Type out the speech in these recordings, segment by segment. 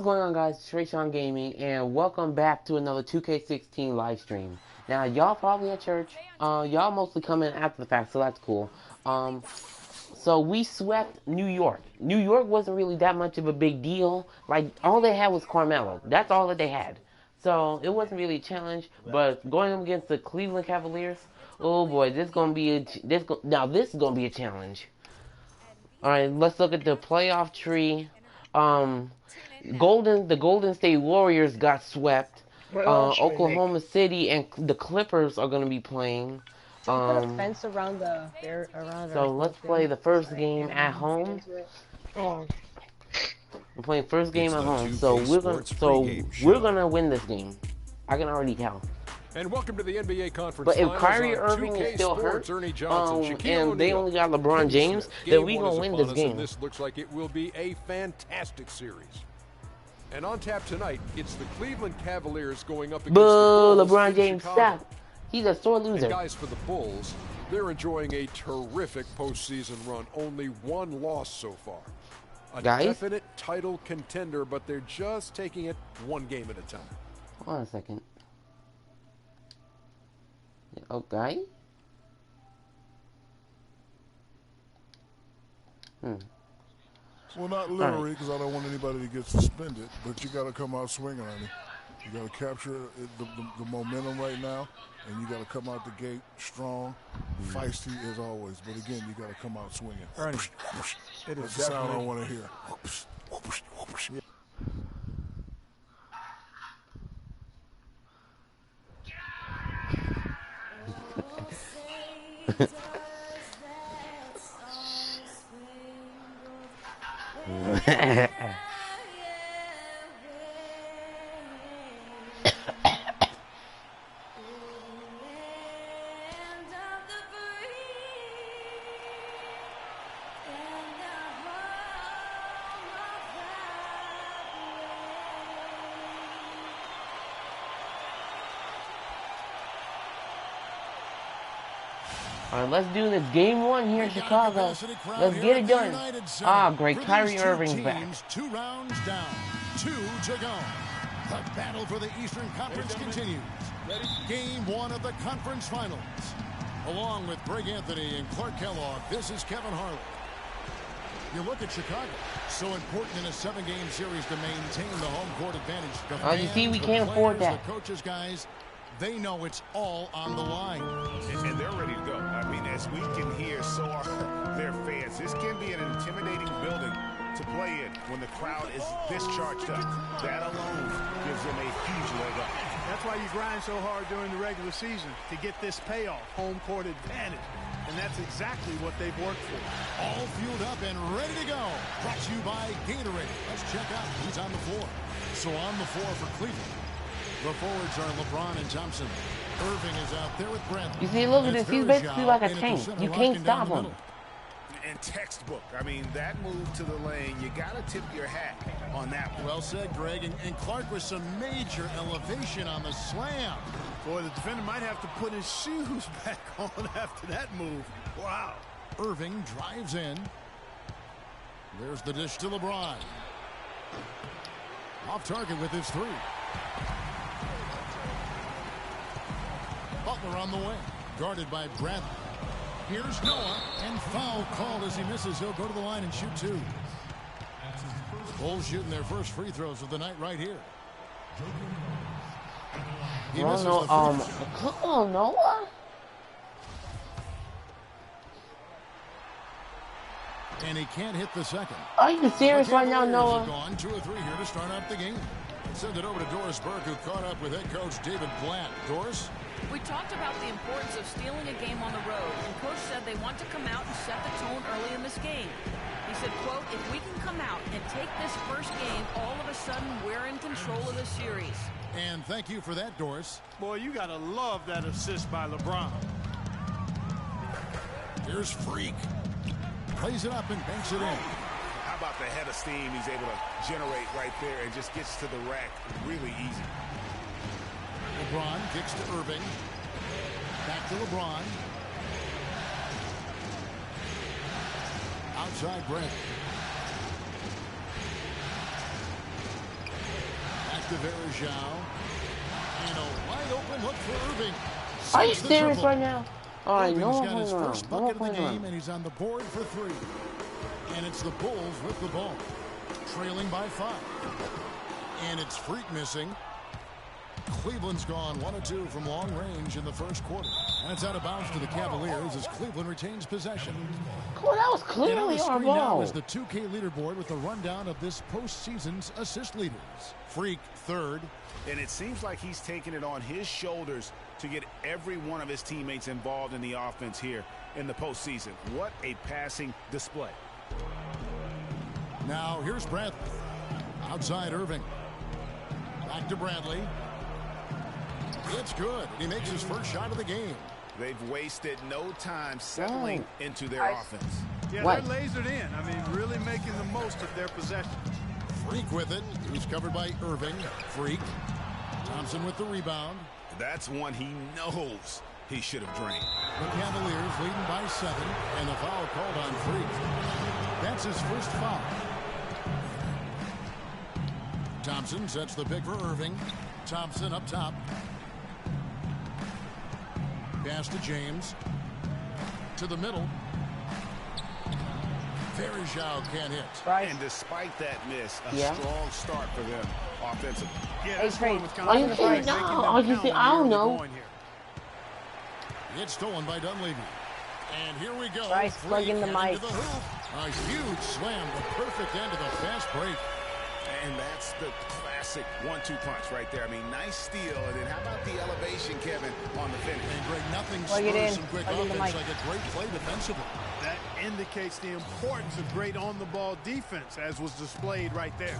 What's going on, guys? It's Trayshawn Gaming, and welcome back to another 2K16 live stream. Now, y'all probably at church. Y'all mostly come in after the fact, so that's cool. So we swept New York. New York wasn't really that much of a big deal. Like, all they had was Carmelo. That's all that they had. So it wasn't really a challenge. But going up against the Cleveland Cavaliers, oh boy, this is gonna be this is gonna be a challenge. All right, let's look at the playoff tree. The Golden State Warriors got swept. Oklahoma City and the Clippers are going to be playing. Should we put a fence around So let's play the first game at home. Oh. We're playing first game at home, so we're gonna win this game. I can already tell. And welcome to the NBA conference. But if Kyrie Irving is still hurt, and they only got LeBron James, then we gonna win this game. This looks like it will be a fantastic series. And on tap tonight, it's the Cleveland Cavaliers going up against the Bulls. LeBron James, stop. He's a sore loser. And guys, for the Bulls, they're enjoying a terrific postseason run. Only one loss so far. A definite title contender, but they're just taking it one game at a time. Hold on a second. Okay. Well, not literally, because I don't want anybody to get suspended, but you got to come out swinging on it. You got to capture the momentum right now, and you got to come out the gate strong, feisty as always. But again, you got to come out swinging. Ernie, That's the sound I want to hear. All right, let's do this. Game one here in Chicago. Let's get it done. Ah, great. Kyrie Irving's back. 2 rounds down, 2 to go. The battle for the Eastern Conference continues. Game 1 of the conference finals. Along with Greg Anthony and Clark Kellogg, this is Kevin Harlan. You look at Chicago, so important in a 7-game series to maintain the home court advantage. The fans, you see, we the can't afford players, that. The coaches, guys, they know it's all on the line. And they're ready to go. I mean, as we can hear, so are their fans. This can be an intimidating building to play in when the crowd is this charged up. That alone gives them a huge leg up. That's why you grind so hard during the regular season, to get this payoff, home court advantage. And that's exactly what they've worked for. All fueled up and ready to go. Brought to you by Gatorade. Let's check out who's on the floor. So on the floor for Cleveland, the forwards are LeBron and Thompson. Irving is out there with Bradley. You see, look at this. He's basically like a tank. You can't stop him. And textbook. I mean, that move to the lane, you got to tip your hat on that one. Well said, Greg. And Clark with some major elevation on the slam. Boy, the defender might have to put his shoes back on after that move. Wow. Irving drives in. There's the dish to LeBron. Off target with his 3. Butler on the way, guarded by Bradley. Here's Noah, and foul called as he misses. He'll go to the line and shoot 2. Bulls shooting their first free throws of the night right here. He misses the come on, Noah. And he can't hit the second. Are you serious right now, Noah? Gone 2 or 3 here to start out the game. Send it over to Doris Burke, who caught up with head coach David Blatt. Doris? We talked about the importance of stealing a game on the road, and Coach said they want to come out and set the tone early in this game. He said, quote, if we can come out and take this first game, all of a sudden we're in control of the series. And thank you for that, Doris. Boy, you got to love that assist by LeBron. Here's Freak. Plays it up and banks it in. How about the head of steam he's able to generate right there and just gets to the rack really easy. LeBron kicks to Irving. Back to LeBron. Outside Brent. to Verjao. And a wide open look for Irving. Are you serious right now? All right, Irving's no more got his playing first around. bucket of the game, and he's on the board for 3. And it's the Bulls with the ball, trailing by 5. And it's Freak missing. Cleveland's gone 1 of 2 from long range in the first quarter. And it's out of bounds to the Cavaliers as Cleveland retains possession. Cool, that was clearly our ball. Now is the 2K leaderboard with the rundown of this postseason's assist leaders. Freak third. And it seems like he's taking it on his shoulders to get every one of his teammates involved in the offense here in the postseason. What a passing display. Now here's Bradley. Outside Irving. Back to Bradley. It's good. He makes his first shot of the game. They've wasted no time settling into their offense. Yeah, what? They're lasered in. I mean, really making the most of their possession. Freak with it. He's covered by Irving. Freak. Thompson with the rebound. That's one he knows he should have drained. The Cavaliers leading by 7, and the foul called on Freak. That's his first foul. Thompson sets the pick for Irving. Thompson up top. Pass to James. To the middle. Verjao can't hit. Bryce. And despite that miss, a Yeah. strong start for them offensively. Yeah, Hey, Trey, Are you saying no? Are you saying I don't know? It's stolen by Dunleavy. And here we go. Bryce, plug in the Freak mic. into the hoop. A huge slam, the perfect end of the fast break. And that's the classic 1-2 punch right there. I mean, nice steal. And then how about the elevation, Kevin, on the finish? And Greg, nothing Plug it in. spurs some quick Plug in the offense mic. like a great play defensively. That indicates the importance of great on-the-ball defense, as was displayed right there.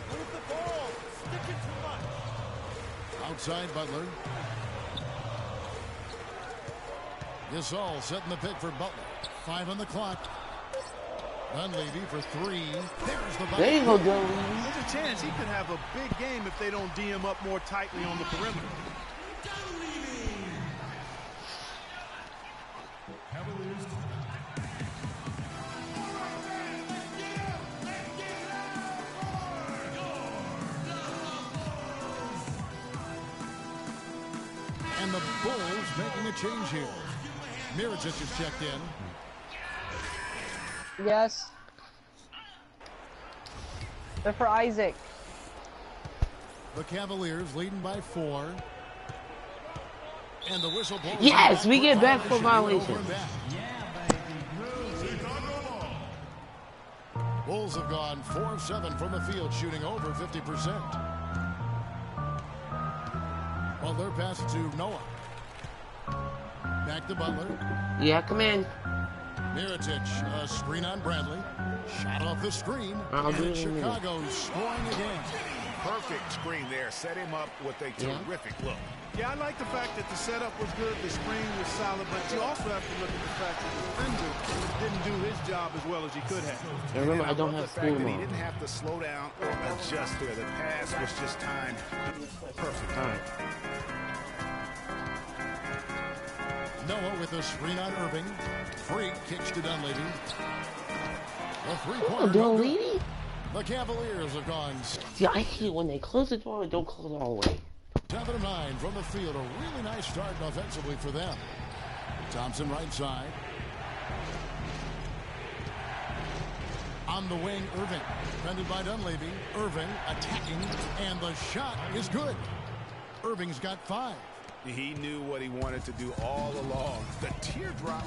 Move the ball. Stick it too much. Outside Butler. Gasol setting the pick for Butler. 5 on the clock. Dunleavy for 3. There's the bucket. There you go, Dunleavy. There's a chance he could have a big game if they don't D him up more tightly on the perimeter. And the Bulls making a change here. Mirotic is checked in. Yes. They're for Isaac. The Cavaliers leading by 4. And the whistle blows. Yes, we get back for violation. Bulls have gone 4 of 7 from the field, shooting over 50%. Butler pass to Noah. Back to Butler. Yeah, come in. Mirotic, a screen on Bradley. Shot off the screen. I'll do And it in a minute. Chicago scoring again. Perfect screen there. Set him up with a terrific look. Yeah, I like the fact that the setup was good, the screen was solid, but you also have to look at the fact that the defender didn't do his job as well as he could have. And remember, I don't love have the fact screen that he on. didn't have to slow down or adjust there. The pass was just timed perfect. All right. Noah with a screen on Irving. Freak kicks to Dunleavy. A three-pointer. Dunleavy? The Cavaliers have gone See, I hate when they close the door and don't close it all the way. 7 of 9 from the field. A really nice start offensively for them. Thompson right side. On the wing, Irving. Defended by Dunleavy. Irving attacking, and the shot is good. Irving's got 5. He knew what he wanted to do all along. The teardrop.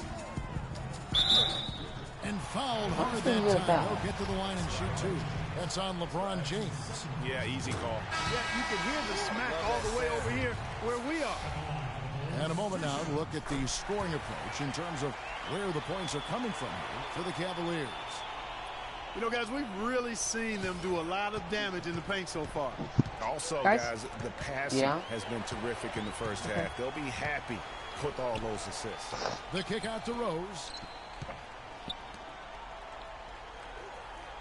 And fouled hard that time. He'll get to the line and shoot 2. That's on LeBron James. Yeah, easy call. Yeah, you can hear the smack all the way over here where we are. And a moment now to look at the scoring approach in terms of where the points are coming from here for the Cavaliers. You know, guys, we've really seen them do a lot of damage in the paint so far. Also, guys, the passing has been terrific in the first half. They'll be happy with all those assists. The kick out to Rose.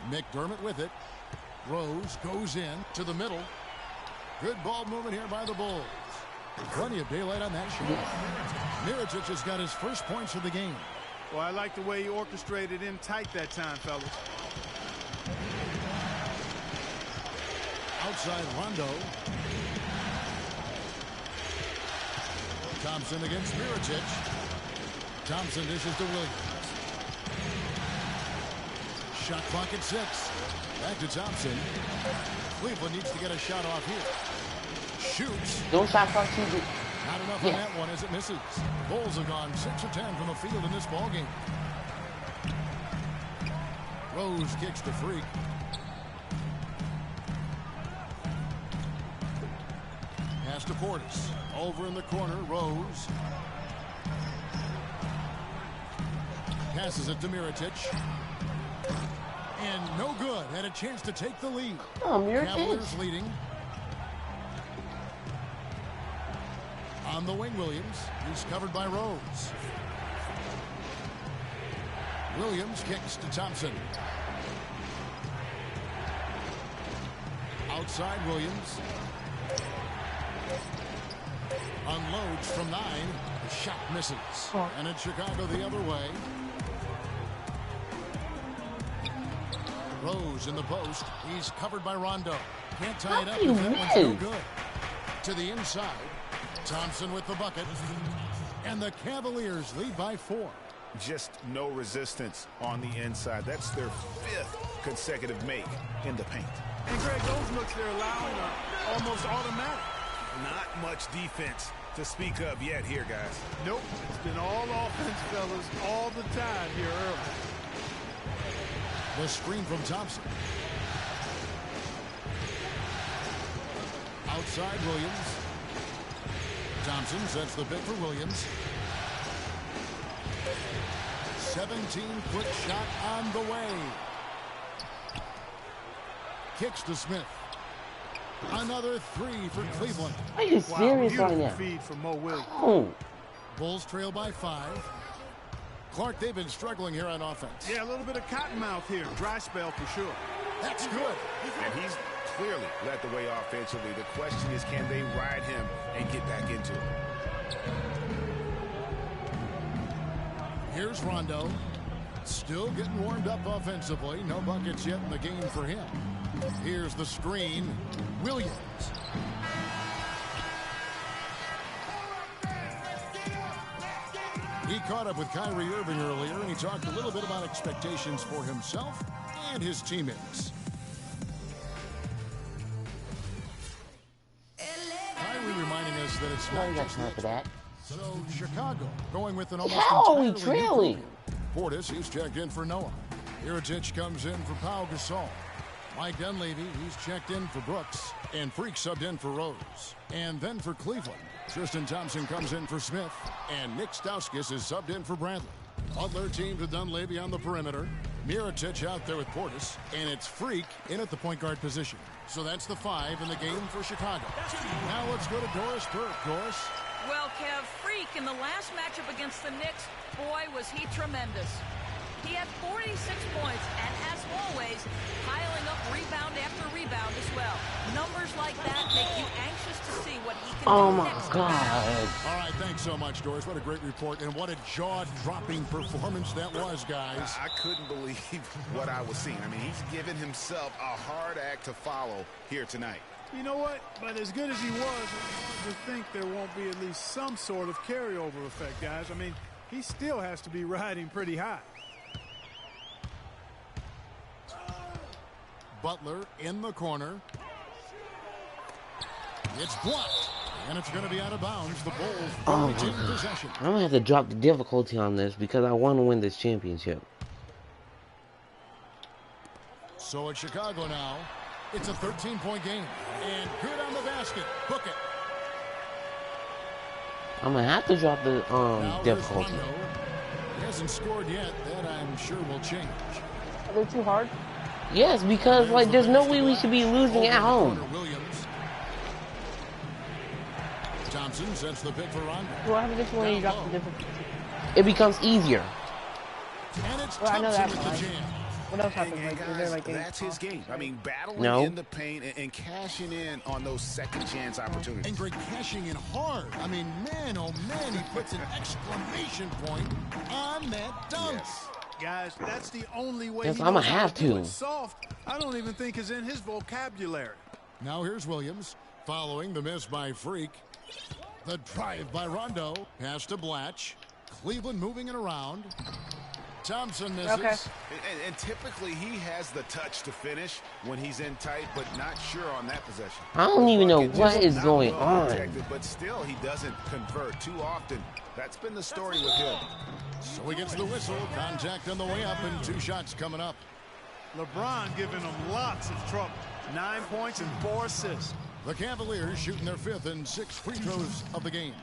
McDermott with it. Rose goes in to the middle. Good ball movement here by the Bulls. Plenty of daylight on that shot. Mirotic has got his first points of the game. Well, I like the way he orchestrated in tight that time, fellas. Outside Rondo. Thompson against Mirotic. Thompson dishes to Williams. Shot clock at 6. Back to Thompson. Cleveland needs to get a shot off here. Shoots. Don't shot clock too. Not enough on that one as it misses. Bulls have gone 6 of 10 from the field in this ballgame. Rose kicks to Freak. Pass to Portis. Over in the corner, Rose. Passes it to Mirotic. And no good. Had a chance to take the lead. Oh, Mirotic. Cavaliers leading. On the wing, Williams. He's covered by Rose. Williams kicks to Thompson. Outside Williams. Unloads from 9. The shot misses. And it's Chicago the other way. Rose in the post. He's covered by Rondo. Can't tie it up. That one's no good. To the inside. Thompson with the bucket. And the Cavaliers lead by 4. Just no resistance on the inside. That's their 5th consecutive make in the paint. And Greg, those looks they're allowing are almost automatic. Not much defense to speak of yet here, guys. Nope. It's been all offense, fellas, all the time here early. The screen from Thompson. Outside Williams. Thompson sets the pick for Williams. 17-foot shot on the way. Kicks to Smith. Another 3 for Cleveland. Are you serious right now? Feed from Mo Williams. Oh. Bulls trail by 5. Clark, they've been struggling here on offense. Yeah, a little bit of cottonmouth here. Dry spell for sure. That's good. And he's clearly led the way offensively. The question is, can they ride him and get back into it? Here's Rondo. Still getting warmed up offensively. No buckets yet in the game for him. Here's the screen. Williams. He caught up with Kyrie Irving earlier, and he talked a little bit about expectations for himself and his teammates. Kyrie reminding us that it's not just time for that. So Chicago going with an almost entirely trailing. Portis, he's checked in for Noah. Mirotic comes in for Pau Gasol. Mike Dunleavy, he's checked in for Brooks. And Freak subbed in for Rose. And then for Cleveland, Tristan Thompson comes in for Smith. And Nick Stauskas is subbed in for Bradley. Butler teamed with Dunleavy on the perimeter. Mirotic out there with Portis. And it's Freak in at the point guard position. So that's the 5 in the game for Chicago. Now let's go to Doris Burke. Doris. Well, Kev, Freak in the last matchup against the Knicks, boy, was he tremendous. He had 46 points, and as always, piling up rebound after rebound as well. Numbers like that make you anxious to see what he can do next. Oh, my God. All right, thanks so much, Doris. What a great report, and what a jaw-dropping performance that was, guys. I couldn't believe what I was seeing. I mean, he's given himself a hard act to follow here tonight. You know what? But as good as he was, it's hard to think there won't be at least some sort of carryover effect, guys. I mean, he still has to be riding pretty high. Butler in the corner. It's blocked, and it's going to be out of bounds. The Bulls retain possession. I'm going to have to drop the difficulty on this because I want to win this championship. So at Chicago now, it's a 13-point game. And good on the basket. Book it. I'm going to have to drop the difficulty. Rondo. He hasn't scored yet. That I'm sure will change. Are they too hard? Yes, because like there's no way we should be losing at home. Williams. Thompson sets the pick for Rondo. What happens if when you drop the difficulty? It becomes easier. And it's Well, I know Thompson that with the jam. What else happened? And Like, is there guys, like that's his game. I mean, battling No. in the paint and cashing in on those second chance opportunities. And Greg cashing in hard. I mean, man, oh man, he puts an exclamation point on that dunk. Yes. Guys, that's the only way Yes, he I'ma knows how have do to. it. Soft, I don't even think is in his vocabulary. Now here's Williams following the miss by Freak. The drive by Rondo. Pass to Blatch. Cleveland moving it around. Thompson misses. Okay. And typically he has the touch to finish when he's in tight, but not sure on that possession. I don't even know Bucket what just is not going well on. protected, but still he doesn't convert too often. That's been the story with him. So he gets the whistle. Contact on the way up and 2 shots coming up. LeBron giving him lots of trouble. 9 points and 4 assists. The Cavaliers shooting their 5th and 6th free throws of the game.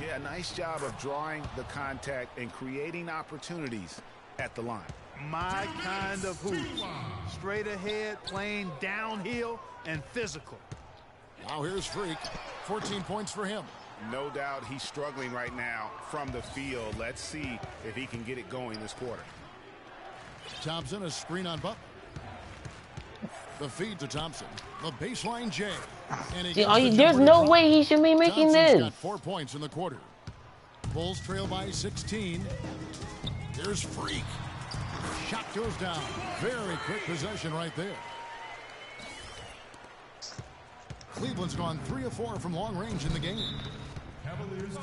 Yeah, nice job of drawing the contact and creating opportunities at the line. My kind of hoop. Straight ahead, playing downhill, and physical. Now here's Freak. 14 points for him. No doubt he's struggling right now from the field. Let's see if he can get it going this quarter. Thompson, a screen on Butler. The feed to Thompson. The baseline J. And he gets the There's jumper no to way he should be making Thompson's this. got 4 points in the quarter. Bulls trail by 16. Here's Freak. Shot goes down. Very quick possession right there. Cleveland's gone 3 of 4 from long range in the game. Cavaliers.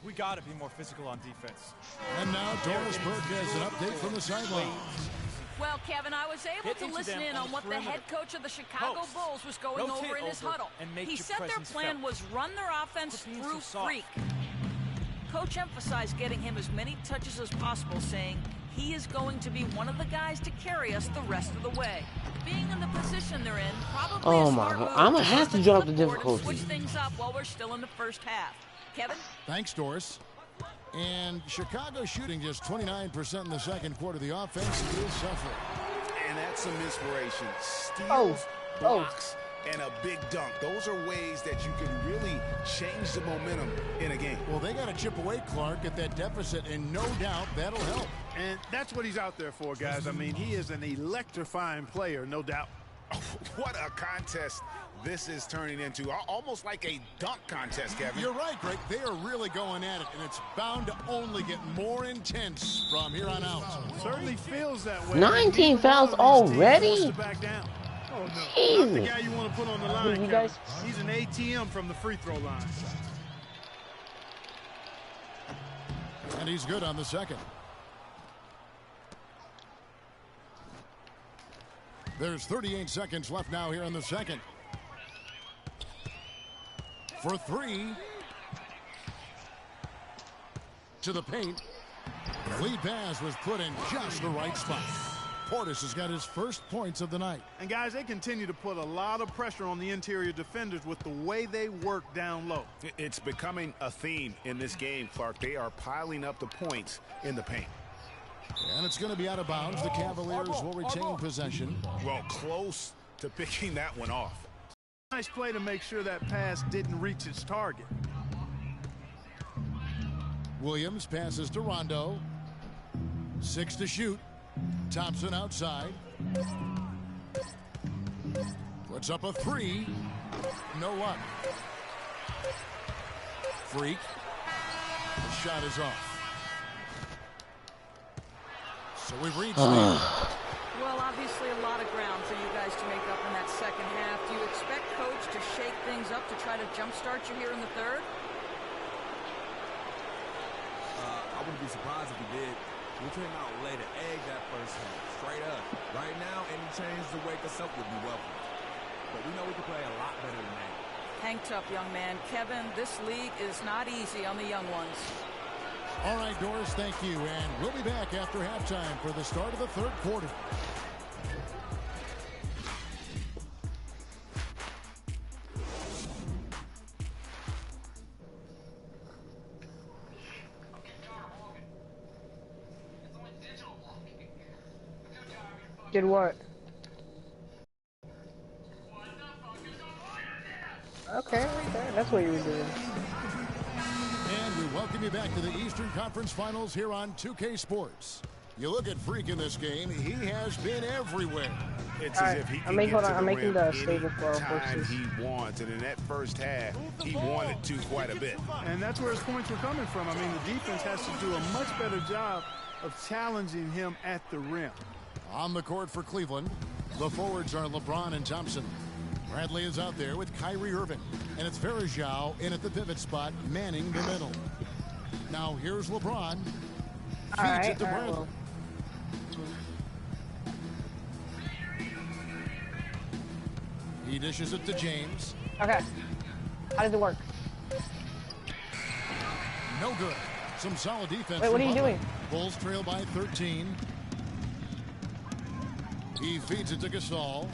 We got to be more physical on defense. And now Doris Burke has an update from the sideline. Well, Kevin, I was able Get to into listen them in on on the what the perimeter. head coach of the Chicago Post. Bulls was going Rotate over in his over huddle. and make He your said their presence plan felt. was run their offense Quit being through so soft. Freak. Coach emphasized getting him as many touches as possible, saying he is going to be one of the guys to carry us the rest of the way. Being in the position they're in, probably Oh a my smart God. move I'ma to have run to the drop the clipboard and difficulty. switch things up while we're still in the first half. Kevin? Thanks, Doris. And Chicago shooting just 29% in the second quarter. The offense is suffering. And that's some inspiration. Steals, blocks, and a big dunk. Those are ways that you can really change the momentum in a game. Well, they got to chip away, Clark, at that deficit, and no doubt that'll help. And that's what he's out there for, guys. I mean, he is an electrifying player, no doubt. What a contest this is turning into. Almost like a dunk contest, Kevin. You're right, Greg. They are really going at it, and it's bound to only get more intense from here on out. Certainly feels that way. 19 fouls already? Back down. Oh, no. Not the Jesus. guy you want to put on the line, You Kevin. guys- He's an ATM from the free throw line. And he's good on the second. There's 38 seconds left now here in the second. For 3. To the paint. The lead pass was put in just the right spot. Portis has got his first points of the night. And, guys, they continue to put a lot of pressure on the interior defenders with the way they work down low. It's becoming a theme in this game, Clark. They are piling up the points in the paint. And it's going to be out of bounds. The Cavaliers will retain possession. Well, close to picking that one off. Nice play to make sure that pass didn't reach its target. Williams passes to Rondo. 6 to shoot. Thompson outside. Puts up a 3. No luck. Freak. The shot is off. So we've reached Well, obviously a lot of ground for you guys to make up in that second half. Do you expect Coach to shake things up to try to jumpstart you here in the third? I wouldn't be surprised if he did. We came out late to egg that first half, straight up. Right now, any change to wake us up would be welcome. But we know we can play a lot better than that. Hang tough, young man. Kevin, this league is not easy on the young ones. All right, Doris, thank you. And we'll be back after halftime for the start of the third quarter. Did what? Okay, right there. That's what you were doing. And we welcome you back to the Eastern Conference Finals here on 2K Sports. You look at Freak in this game, he has been everywhere. It's as if he can get to the rim anytime he wants, and in that first half, he wanted to quite a bit. And that's where his points were coming from. I mean, the defense has to do a much better job of challenging him at the rim. On the court for Cleveland, the forwards are LeBron and Thompson. Bradley is out there with Kyrie Irving, and it's Verajao in at the pivot spot, manning the middle. Now here's LeBron. Feeds it to Bradley. Well. He dishes it to James. Okay. How does it work? No good. Some solid defense. Wait, what are you doing? Bulls trail by 13. He feeds it to Gasol.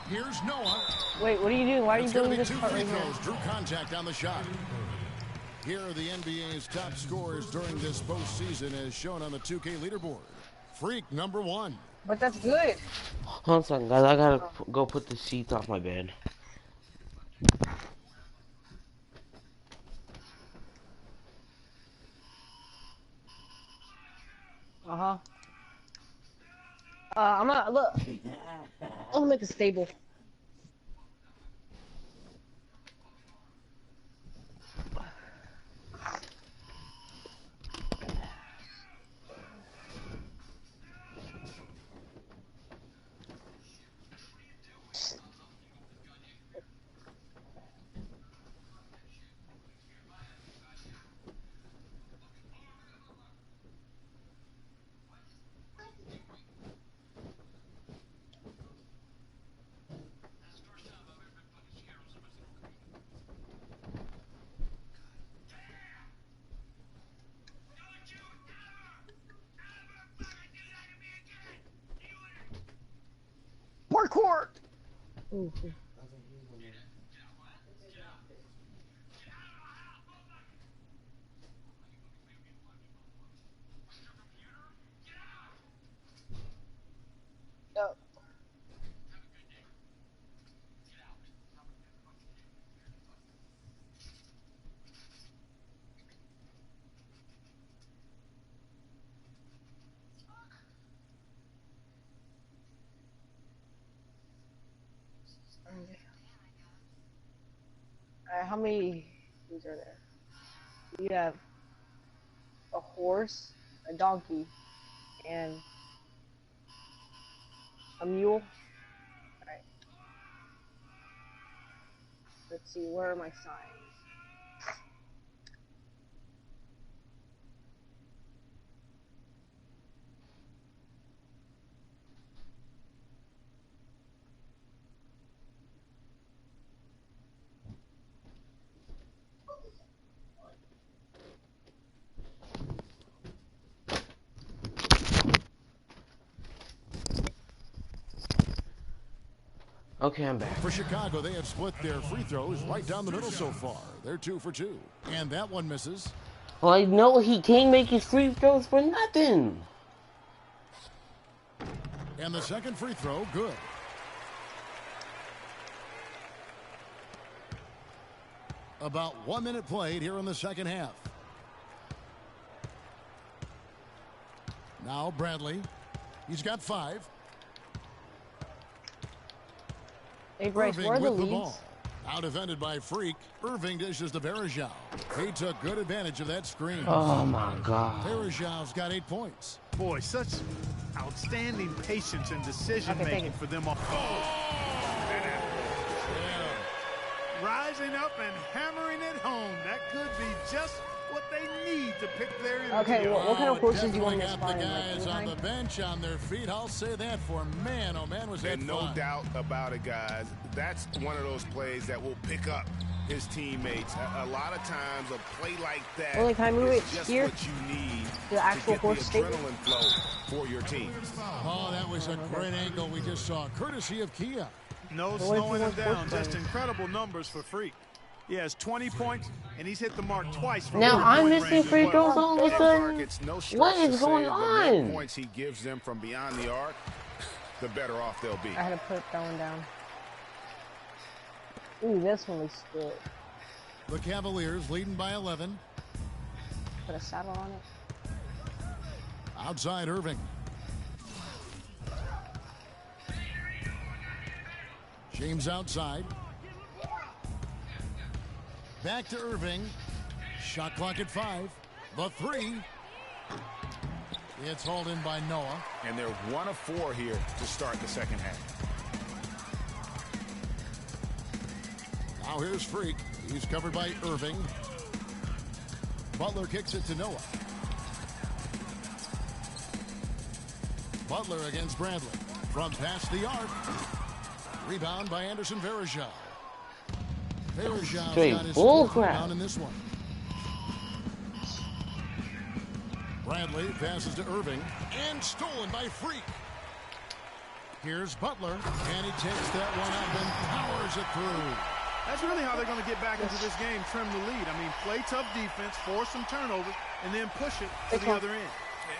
Here's Noah. Wait, what are you doing? Why are you doing this two part free right here? throws. Drew contact on the shot. Here are the NBA's top scorers during this postseason as shown on the 2K leaderboard. Freak number 1. But that's good. Hold on a second, guys. I gotta go put the sheets off my bed. I'm gonna look. I'm gonna make a stable. Parkour! Ooh. Yep. How many things are there? You have a horse, a donkey, and a mule. Alright. Let's see, where are my signs? Okay, I'm back. For Chicago, they have split their free throws right down the middle so far. They're 2 for 2. And that one misses. Well, I know he can't make his free throws for nothing. And the second free throw, good. About 1 minute played here in the second half. Now Bradley. He's got 5. Hey, Bryce, Irving where are the with the leads? ball. Out defended by Freak. Irving dishes to Verajao. He took good advantage of that screen. Oh, my God. Verajao's got 8 points. Boy, such outstanding patience and decision-making for them. Rising up and hammering it home. That could be just what they need to pick their energy. Okay, well, what kind of horses do you want me to Definitely spawn in? got the Like guys on canine? the bench on their feet. I'll say that for man. Oh, man, was that And no fun. doubt about it, guys. That's one of those plays that will pick up his teammates. A lot of times, a play like that Well, can I move is it just here? what you need The actual to get horse the stable? adrenaline flow for your team. Oh, that was a great angle we just saw, courtesy of Kia. No Well, if slowing he him wants down. horse Just playing. incredible numbers for Freak. He has 20 points, and he's hit the mark twice. From Now I'm three-point missing range free as well. throws all of a sudden. It's no stretch What to is say going the more on? points he gives them from beyond the arc, the better off they'll be. I had to put that one down. Ooh, this one looks good. The Cavaliers leading by 11. Put a saddle on it. Outside Irving. James outside. Back to Irving. Shot clock at 5. The 3. It's hauled in by Noah. And they're 1 of 4 here to start the second half. Now here's Freak. He's covered by Irving. Butler kicks it to Noah. Butler against Bradley. From past the arc. Rebound by Anderson Varejao. Varejao got his fourth rebound in this one. Bradley passes to Irving. And stolen by Freak. Here's Butler. And he takes that one up and powers it through. That's really how they're going to get back into this game, trim the lead. I mean, play tough defense, force some turnovers, and then push it to the other end.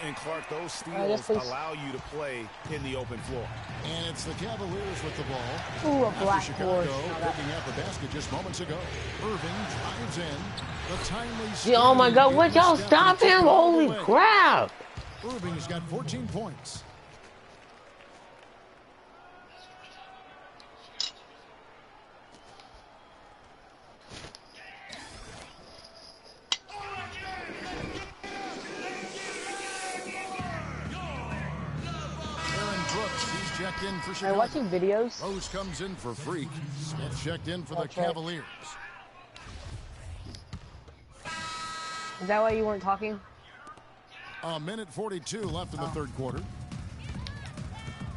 And Clark, those steals allow you to play in the open floor. And it's the Cavaliers with the ball. Ooh, a black Chicago picking up the basket just moments ago. Irving drives in. The timely oh my God, would y'all stop him? Holy crap! Irving's got 14 points. Checked in for Chicago. Are watching videos? Rose comes in for Freak. Smith checked in for the Cavaliers. Is that why you weren't talking? A minute 42 left in the third quarter.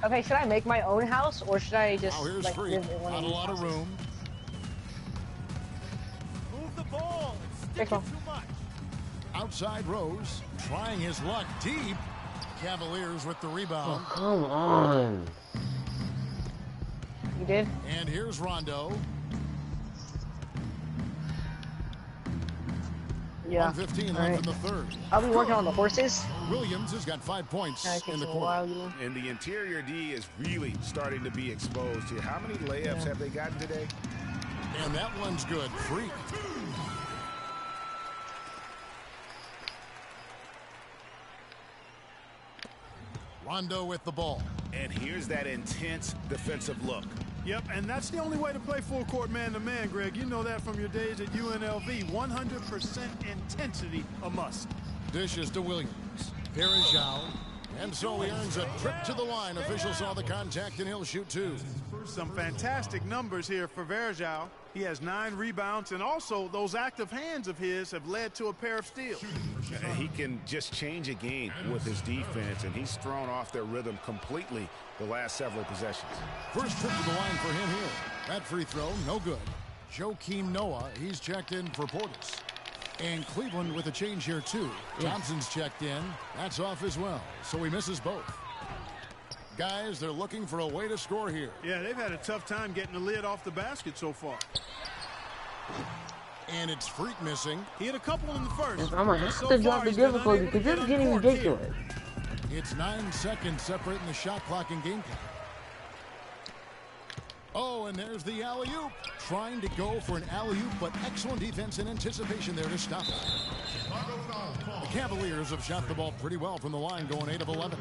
Okay, should I make my own house or should I just here's like Freak. live in one Not of a these lot of houses? room. Move the ball. Stick too much. Outside Rose, trying his luck deep. Cavaliers with the rebound. Oh, come on. You did? And here's Rondo. Yeah. 1:15 left in the third. I'll be working on the horses. Williams has got 5 points in the quarter. And the interior D is really starting to be exposed here. How many layups have they gotten today? And that one's good. Freak. Rondo with the ball. And here's that intense defensive look. Yep, and that's the only way to play full court man-to-man, Greg. You know that from your days at UNLV. 100% intensity a must. Dishes to Williams. Varejao. And so he earns a trip to the line. Officials saw the contact and he'll shoot 2. Some fantastic numbers here for Varejao. He has 9 rebounds, and also those active hands of his have led to a pair of steals. He can just change a game with his defense, and he's thrown off their rhythm completely the last several possessions. First trip to the line for him here. That free throw, no good. Joakim Noah, he's checked in for Portis. And Cleveland with a change here, too. Thompson's checked in. That's off as well, so he misses both. Guys, they're looking for a way to score here. Yeah, they've had a tough time getting the lid off the basket so far. And it's Freak missing. He had a couple in the first. I'm going to have to drop the difficulty because this is getting ridiculous. It's 9 seconds separating the shot clock and game clock. Oh, and there's the alley-oop. Trying to go for an alley-oop, but excellent defense and anticipation there to stop it. The Cavaliers have shot the ball pretty well from the line, going 8 of 11.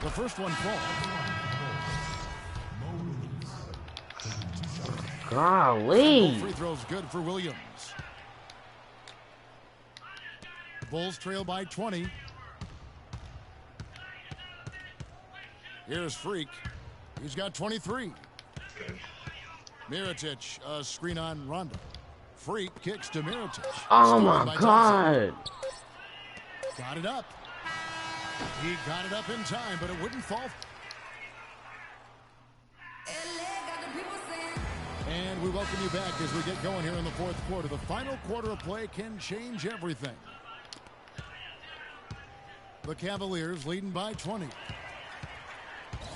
The first one falls. Golly. Free throw's good for Williams. Bulls trail by 20. Here's Freak. He's got 23. Mirotic, a screen on Rondo. Freak kicks to Mirotic. Oh my God. Got it up. He got it up in time, but it wouldn't fall. And we welcome you back as we get going here in the fourth quarter. The final quarter of play can change everything. The Cavaliers leading by 20.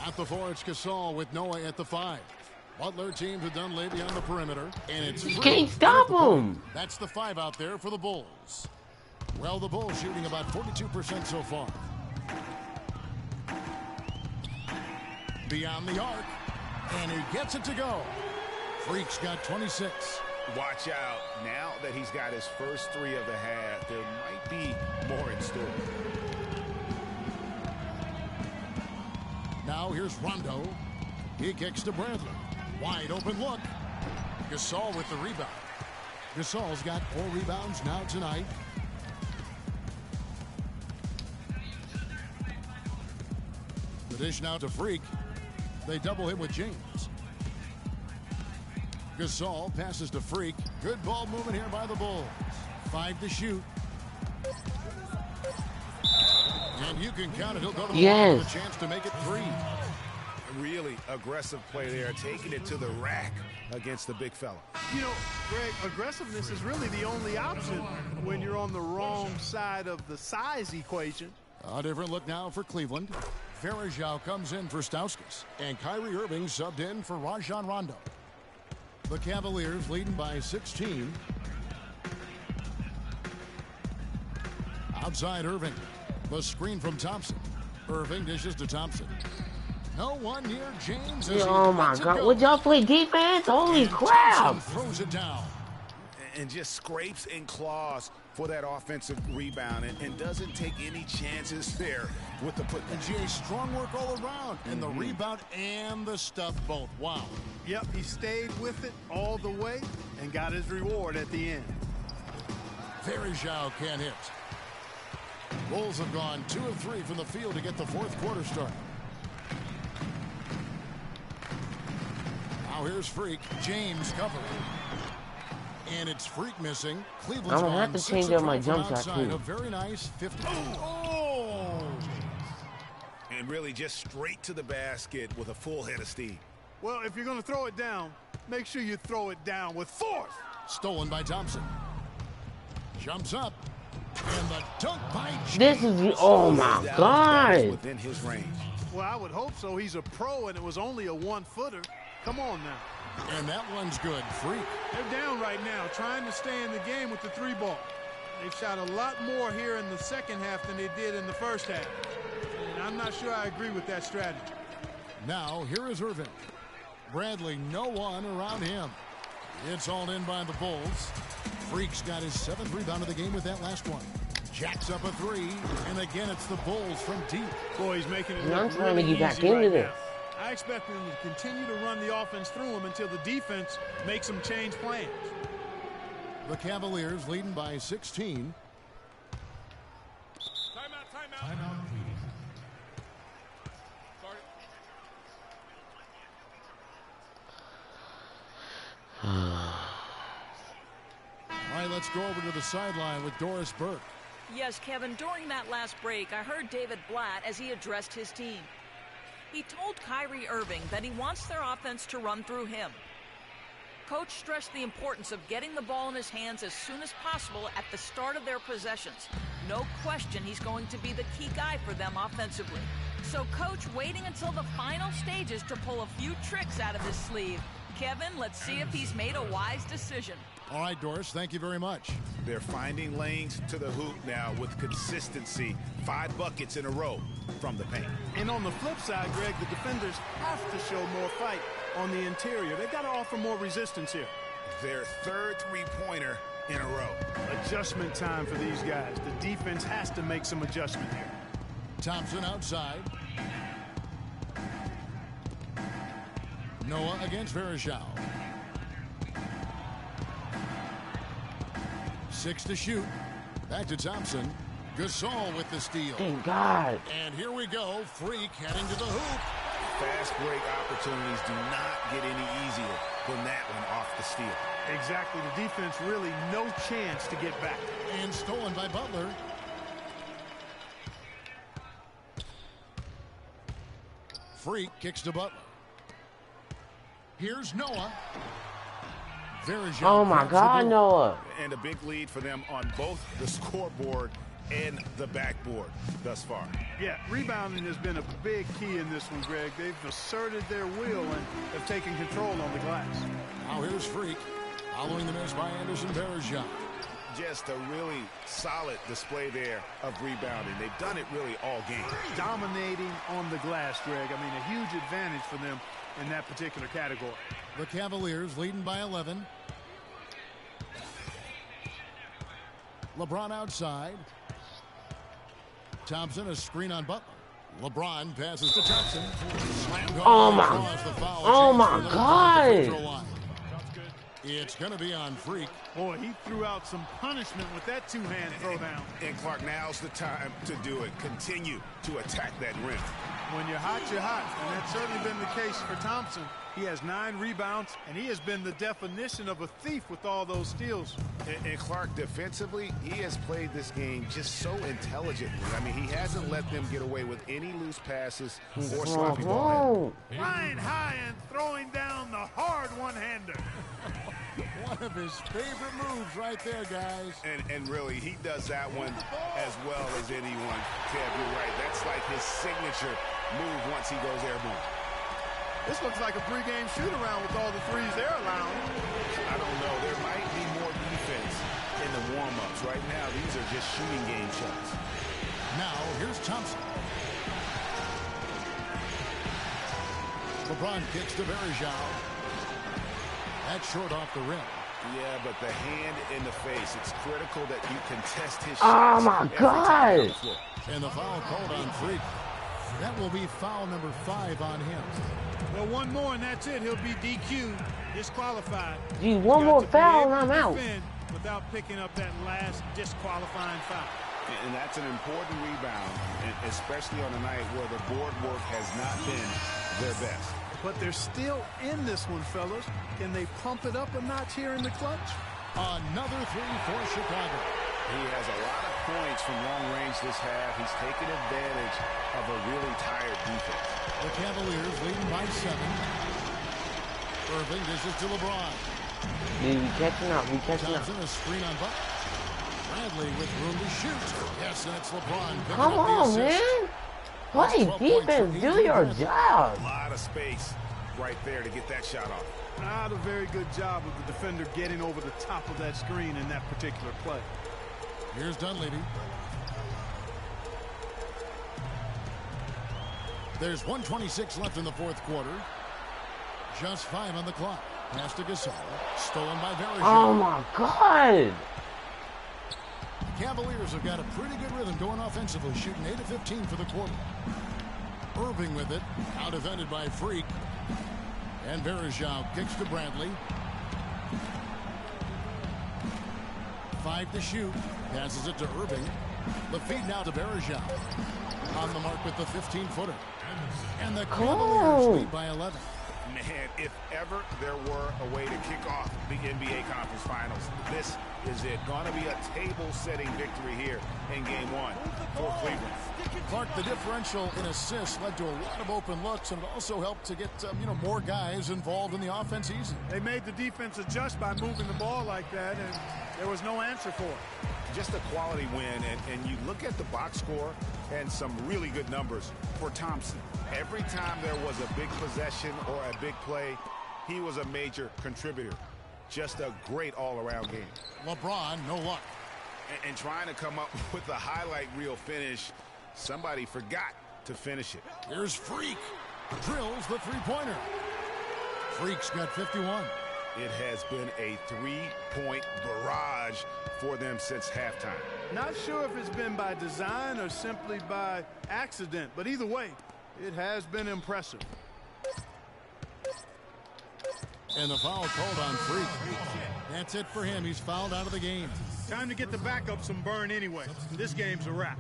At the 4, it's Gasol with Noah at the 5. Butler teams have done lay beyond the perimeter. And it's You can't stop him. That's the 5 out there for the Bulls. Well, the Bulls shooting about 42% so far. Beyond the arc. And he gets it to go. Freak's got 26. Watch out. Now that he's got his first 3 of the half, there might be more in store. Now here's Rondo. He kicks to Bradley. Wide open look. Gasol with the rebound. Gasol's got 4 rebounds now tonight. The dish now to Freak. They double him with James. Gasol passes to Freak. Good ball movement here by the Bulls. 5 to shoot. And you can count it. He'll go to the line with a chance to make it 3. Really aggressive play there, taking it to the rack against the big fella. You know, Greg, aggressiveness is really the only option when you're on the wrong side of the size equation. A different look now for Cleveland. Varejao comes in for Stauskas, and Kyrie Irving subbed in for Rajon Rondo. The Cavaliers leading by 16. Outside Irving. The screen from Thompson. Irving dishes to Thompson. No one near James. Oh my God! Would y'all play defense? Holy crap! Throws it down. And just scrapes and claws for that offensive rebound and doesn't take any chances there with the putback. And GA, strong work all around. And the rebound and the stuff both. Wow. Yep, he stayed with it all the way and got his reward at the end. Varejao can't hit. Bulls have gone 2 of 3 from the field to get the 4th quarter started. Now here's Freak. James covering. And it's Freak missing. Cleveland's I'm gonna have to change up my jump shot too. A very nice 50. Oh! And really just straight to the basket with a full head of steam. Well, if you're going to throw it down, make sure you throw it down with force. Stolen by Thompson. Jumps up. And the dunk by James. This is, oh my God. Within his range. Well, I would hope so. He's a pro, and it was only a 1-footer. Come on now. And that one's good. Freak. They're down right now, trying to stay in the game with the 3-ball. They've shot a lot more here in the second half than they did in the first half. And I'm not sure I agree with that strategy. Now, here is Irving. Bradley, no one around him. It's all in by the Bulls. Freak's got his 7th rebound of the game with that last one. Jacks up a 3, and again it's the Bulls from deep. Boy, he's making it I'm look trying to really get back easy into right this. now. I expect them to continue to run the offense through him until the defense makes them change plans. The Cavaliers leading by 16. Timeout. All right, let's go over to the sideline with Doris Burke. Yes, Kevin, during that last break, I heard David Blatt as he addressed his team. He told Kyrie Irving that he wants their offense to run through him. Coach stressed the importance of getting the ball in his hands as soon as possible at the start of their possessions. No question he's going to be the key guy for them offensively. So Coach waiting until the final stages to pull a few tricks out of his sleeve. Kevin, let's see if he's made a wise decision. All right, Doris, thank you very much. They're finding lanes to the hoop now with consistency. 5 buckets in a row from the paint. And on the flip side, Greg, the defenders have to show more fight on the interior. They've got to offer more resistance here. Their 3rd 3-pointer in a row. Adjustment time for these guys. The defense has to make some adjustment here. Thompson outside. Noah against Varejao. 6 to shoot. Back to Thompson. Gasol with the steal. Thank God. And here we go. Freak heading to the hoop. Fast break opportunities do not get any easier than that one off the steal. Exactly. The defense really no chance to get back. And stolen by Butler. Freak kicks to Butler. Here's Noah. Oh my God, Noah. And a big lead for them on both the scoreboard and the backboard thus far. Yeah, rebounding has been a big key in this one, Greg. They've asserted their will and have taken control on the glass. Now here's Freak. Following the miss by Anderson Varejao. Just a really solid display there of rebounding. They've done it really all game. Dominating on the glass, Greg. I mean, a huge advantage for them in that particular category. The Cavaliers leading by 11. LeBron outside. Thompson, a screen on Butler. LeBron passes to Thompson. Oh my! Oh my God! It's going to be on Freak. Boy, he threw out some punishment with that two-hand throwdown. And Clark, now's the time to do it. Continue to attack that rim. When you're hot, you're hot. And that's certainly been the case for Thompson. He has 9 rebounds, and he has been the definition of a thief with all those steals. And Clark, defensively, he has played this game just so intelligently. I mean, he hasn't let them get away with any loose passes or sloppy ball. Flying high and throwing down the hard one-hander. One of his favorite moves right there, guys. And really, he does that one as well as anyone. Kev, you're right. That's like his signature move once he goes airborne. This looks like a pregame shoot-around with all the threes they're allowing. I don't know. There might be more defense in the warm-ups. Right now, these are just shooting game shots. Now, here's Thompson. LeBron kicks to Verjao. That's short off the rim. Yeah, but the hand in the face, it's critical that you contest his shots. Oh, my God. And the foul called on Freak. That will be foul number 5 on him. Well, one more and that's it. He'll be DQ'd, disqualified. Gee, one more foul and I'm out. Without picking up that last disqualifying foul. And that's an important rebound, especially on a night where the board work has not been their best. But they're still in this one, fellas. Can they pump it up a notch here in the clutch? Another 3 for Chicago. He has a lot of points from long range this half. He's taken advantage of a really tired defense. The Cavaliers leading by 7. Irving dishes to LeBron. We catching up. We catching up. Thompson, a screen on Butler. Bradley with room to shoot. Yes, and it's LeBron. Come on, man. Play defense. Do your job. A lot of space right there to get that shot off. Not a very good job of the defender getting over the top of that screen in that particular play. Here's Dunleavy. There's 1:26 left in the fourth quarter. Just 5 on the clock. Pass to Gasol. Stolen by Verjao. Oh, my God. The Cavaliers have got a pretty good rhythm going offensively, shooting 8 of 15 for the quarter. Irving with it. Out defended by Freak. And Verjao kicks to Bradley. 5 to shoot. Passes it to Irving. The feed now to Verjao. On the mark with the 15-footer. And the Cavaliers lead by 11. Man, if ever there were a way to kick off the NBA Conference Finals, this is it. Going to be a table-setting victory here in Game 1 for Cleveland. Clark, the differential in assists led to a lot of open looks, and it also helped to get more guys involved in the offense easy. They made the defense adjust by moving the ball like that, and there was no answer for it. Just a quality win, and you look at the box score and some really good numbers for Thompson. Every time there was a big possession or a big play, he was a major contributor. Just a great all-around game. LeBron, no luck. And trying to come up with a highlight reel finish, somebody forgot to finish it. Here's Freak. Drills the three-pointer. Freak's got 51. It has been a 3-point barrage for them since halftime. Not sure if it's been by design or simply by accident, but either way, it has been impressive. And the foul called on Freak. That's it for him. He's fouled out of the game. Time to get the backup some burn anyway. This game's a wrap.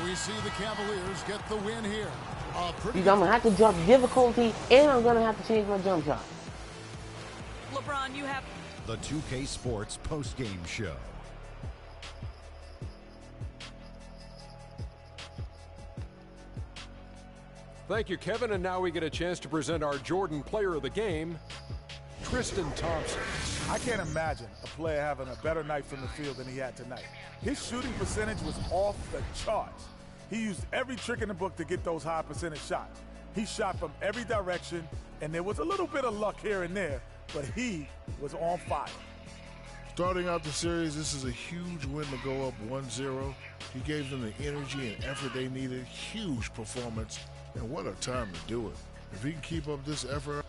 We see the Cavaliers get the win here. I'm going to have to drop difficulty, and I'm going to have to change my jump shot. LeBron, you have... The 2K Sports post-game show. Thank you, Kevin. And now we get a chance to present our Jordan Player of the Game, Tristan Thompson. I can't imagine a player having a better night from the field than he had tonight. His shooting percentage was off the charts. He used every trick in the book to get those high percentage shots. He shot from every direction, and there was a little bit of luck here and there, but he was on fire. Starting out the series, this is a huge win to go up 1-0. He gave them the energy and effort they needed. Huge performance, and what a time to do it. If he can keep up this effort,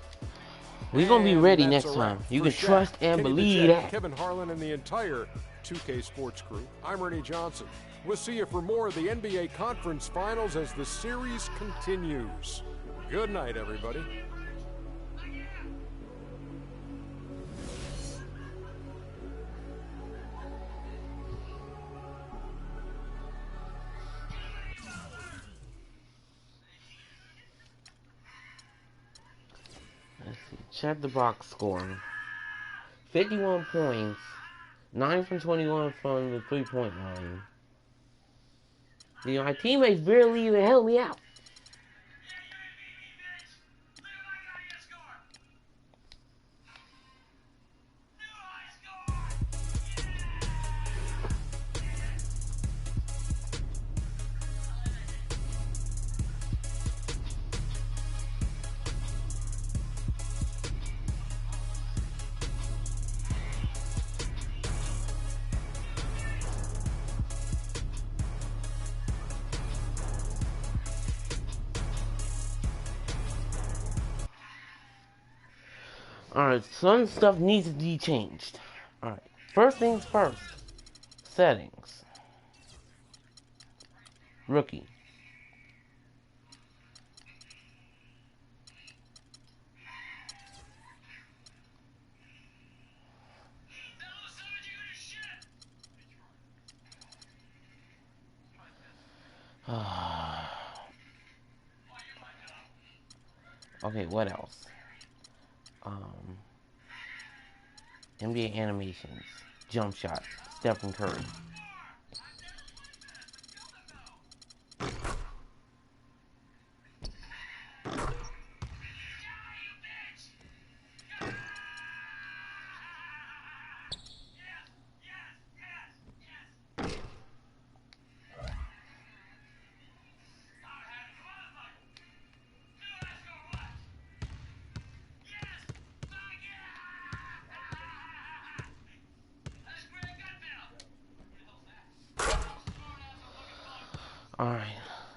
we're going to be ready next time. You can trust and believe that. Kevin Harlan and the entire 2K Sports crew, I'm Ernie Johnson. We'll see you for more of the NBA Conference Finals as the series continues. Good night, everybody. Let's see. Check the box score. 51 points. 9 from 21 from the three-point line. You know, my teammates barely even helped me out. Alright, some stuff needs to be changed. Alright, first things first. Settings. Rookie. Okay, what else? NBA animations. Jump shot. Stephen Curry. Alright,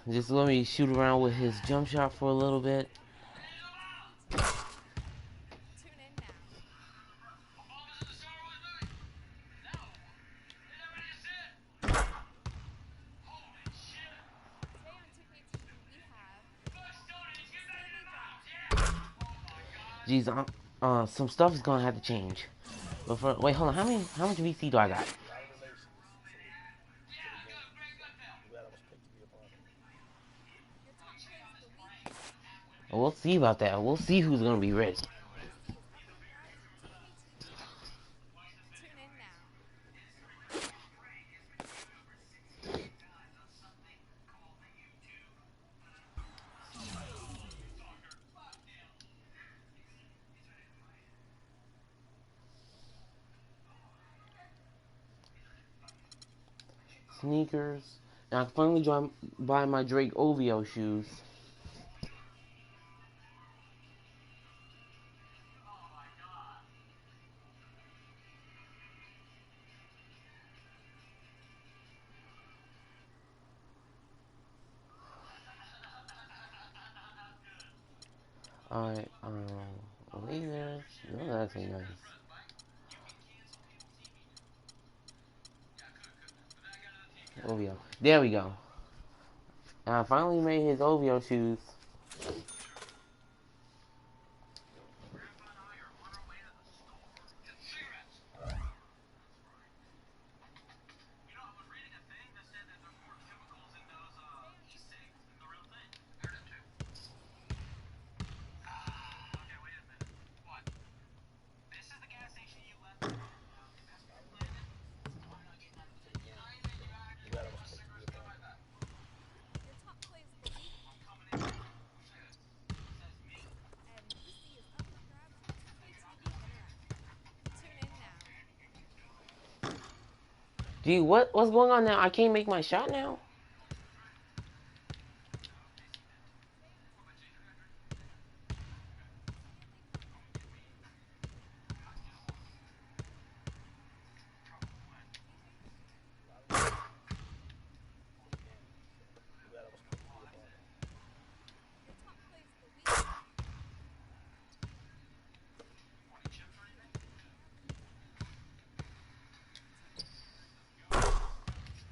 just let me shoot around with his jump shot for a little bit. Geez, some stuff is gonna have to change. But wait, hold on, how much VC do I got? We'll see about that. We'll see who's gonna be ready. Sneakers. Now I can finally buy my Drake OVO shoes. Alright, lasers. No, that's nice. OVO. There we go. And I finally made his OVO shoes. Gee, what's going on now? I can't make my shot now?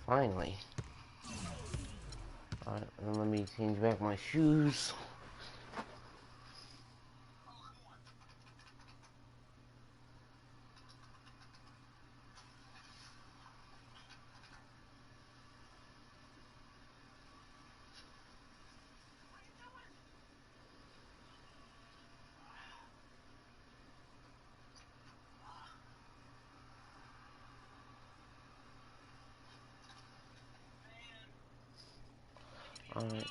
Finally. Alright, and let me change back my shoes. Alright.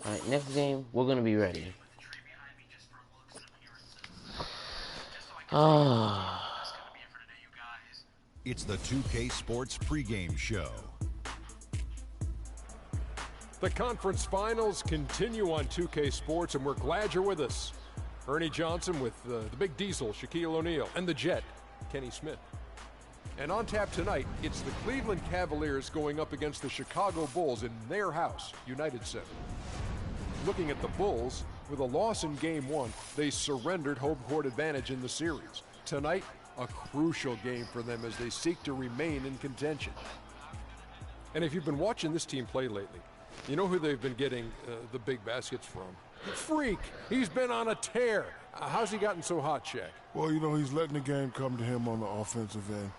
Alright, next game, we're gonna be ready. It's the 2K Sports pregame show. The conference finals continue on 2K Sports, and we're glad you're with us. Ernie Johnson with the Big Diesel, Shaquille O'Neal, and the Jet, Kenny Smith. And on tap tonight, it's the Cleveland Cavaliers going up against the Chicago Bulls in their house, United Center. Looking at the Bulls, with a loss in Game 1, they surrendered home court advantage in the series. Tonight, a crucial game for them as they seek to remain in contention. And if you've been watching this team play lately, you know who they've been getting the big baskets from? Freak. He's been on a tear. How's he gotten so hot, Shaq? Well, you know, he's letting the game come to him on the offensive end.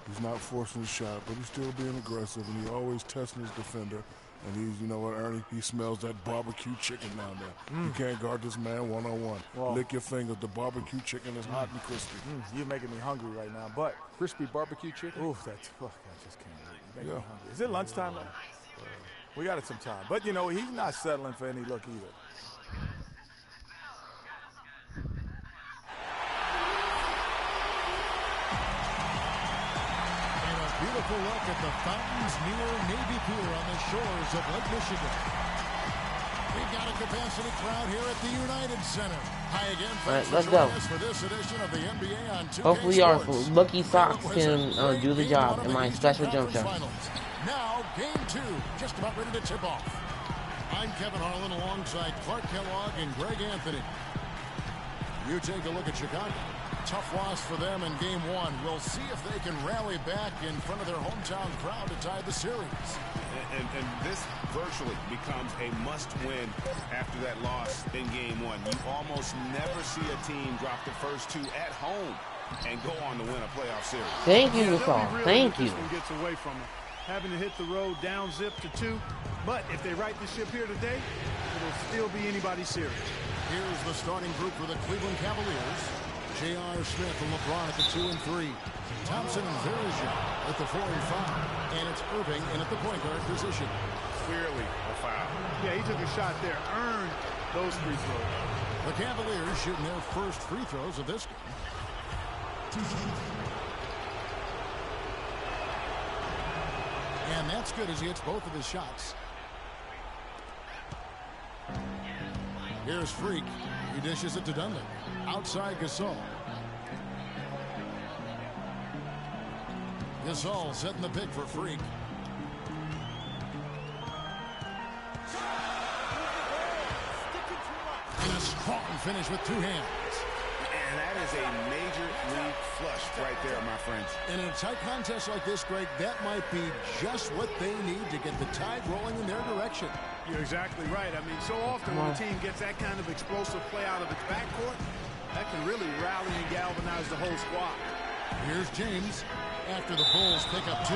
He's not forcing his shot, but he's still being aggressive, and he's always testing his defender. And he's, you know what, Ernie, he smells that barbecue chicken down there. You can't guard this man one-on-one. Well, lick your fingers. The barbecue chicken is hot and crispy. You're making me hungry right now, but... Crispy barbecue chicken? Oof, I just can't eat. You make me hungry. Is it lunchtime? We got it some time. But, you know, he's not settling for any look either. Beautiful look at the fountains near Navy Pier on the shores of Lake Michigan. We've got a capacity crowd here at the United Center. Hi again, folks. Let's go. For this edition of the NBA on 2K Hopefully our Sports. lucky socks can do the job in my special jump shot. Now, game 2, just about ready to tip off. I'm Kevin Harlan alongside Clark Kellogg and Greg Anthony. You take a look at Chicago. Tough loss for them in Game 1. We'll see if they can rally back in front of their hometown crowd to tie the series. And this virtually becomes a must-win after that loss in Game 1. You almost never see a team drop the first 2 at home and go on to win a playoff series. Thank you, Gasol. Thank you. This one gets away from them, having to hit the road down zip to 2. But if they right the ship here today, it'll still be anybody's series. Here's the starting group for the Cleveland Cavaliers. J.R. Smith and LeBron at the 2 and 3. Thompson and Verja at the 4 and 5. And it's Irving in at the point guard position. Clearly a foul. Yeah, he took a shot there. Earned those free throws. The Cavaliers shooting their first free throws of this game. And that's good as he hits both of his shots. Here's Freak. He dishes it to Dunley. Outside Gasol. Gasol setting the pick for Freak. And a strong finish with 2 hands. And that is a major league flush right there, my friends. And in a tight contest like this, Greg, that might be just what they need to get the tide rolling in their direction. You're exactly right. I mean, so often when a team gets that kind of explosive play out of its backcourt, that can really rally and galvanize the whole squad. Here's James after the Bulls pick up 2.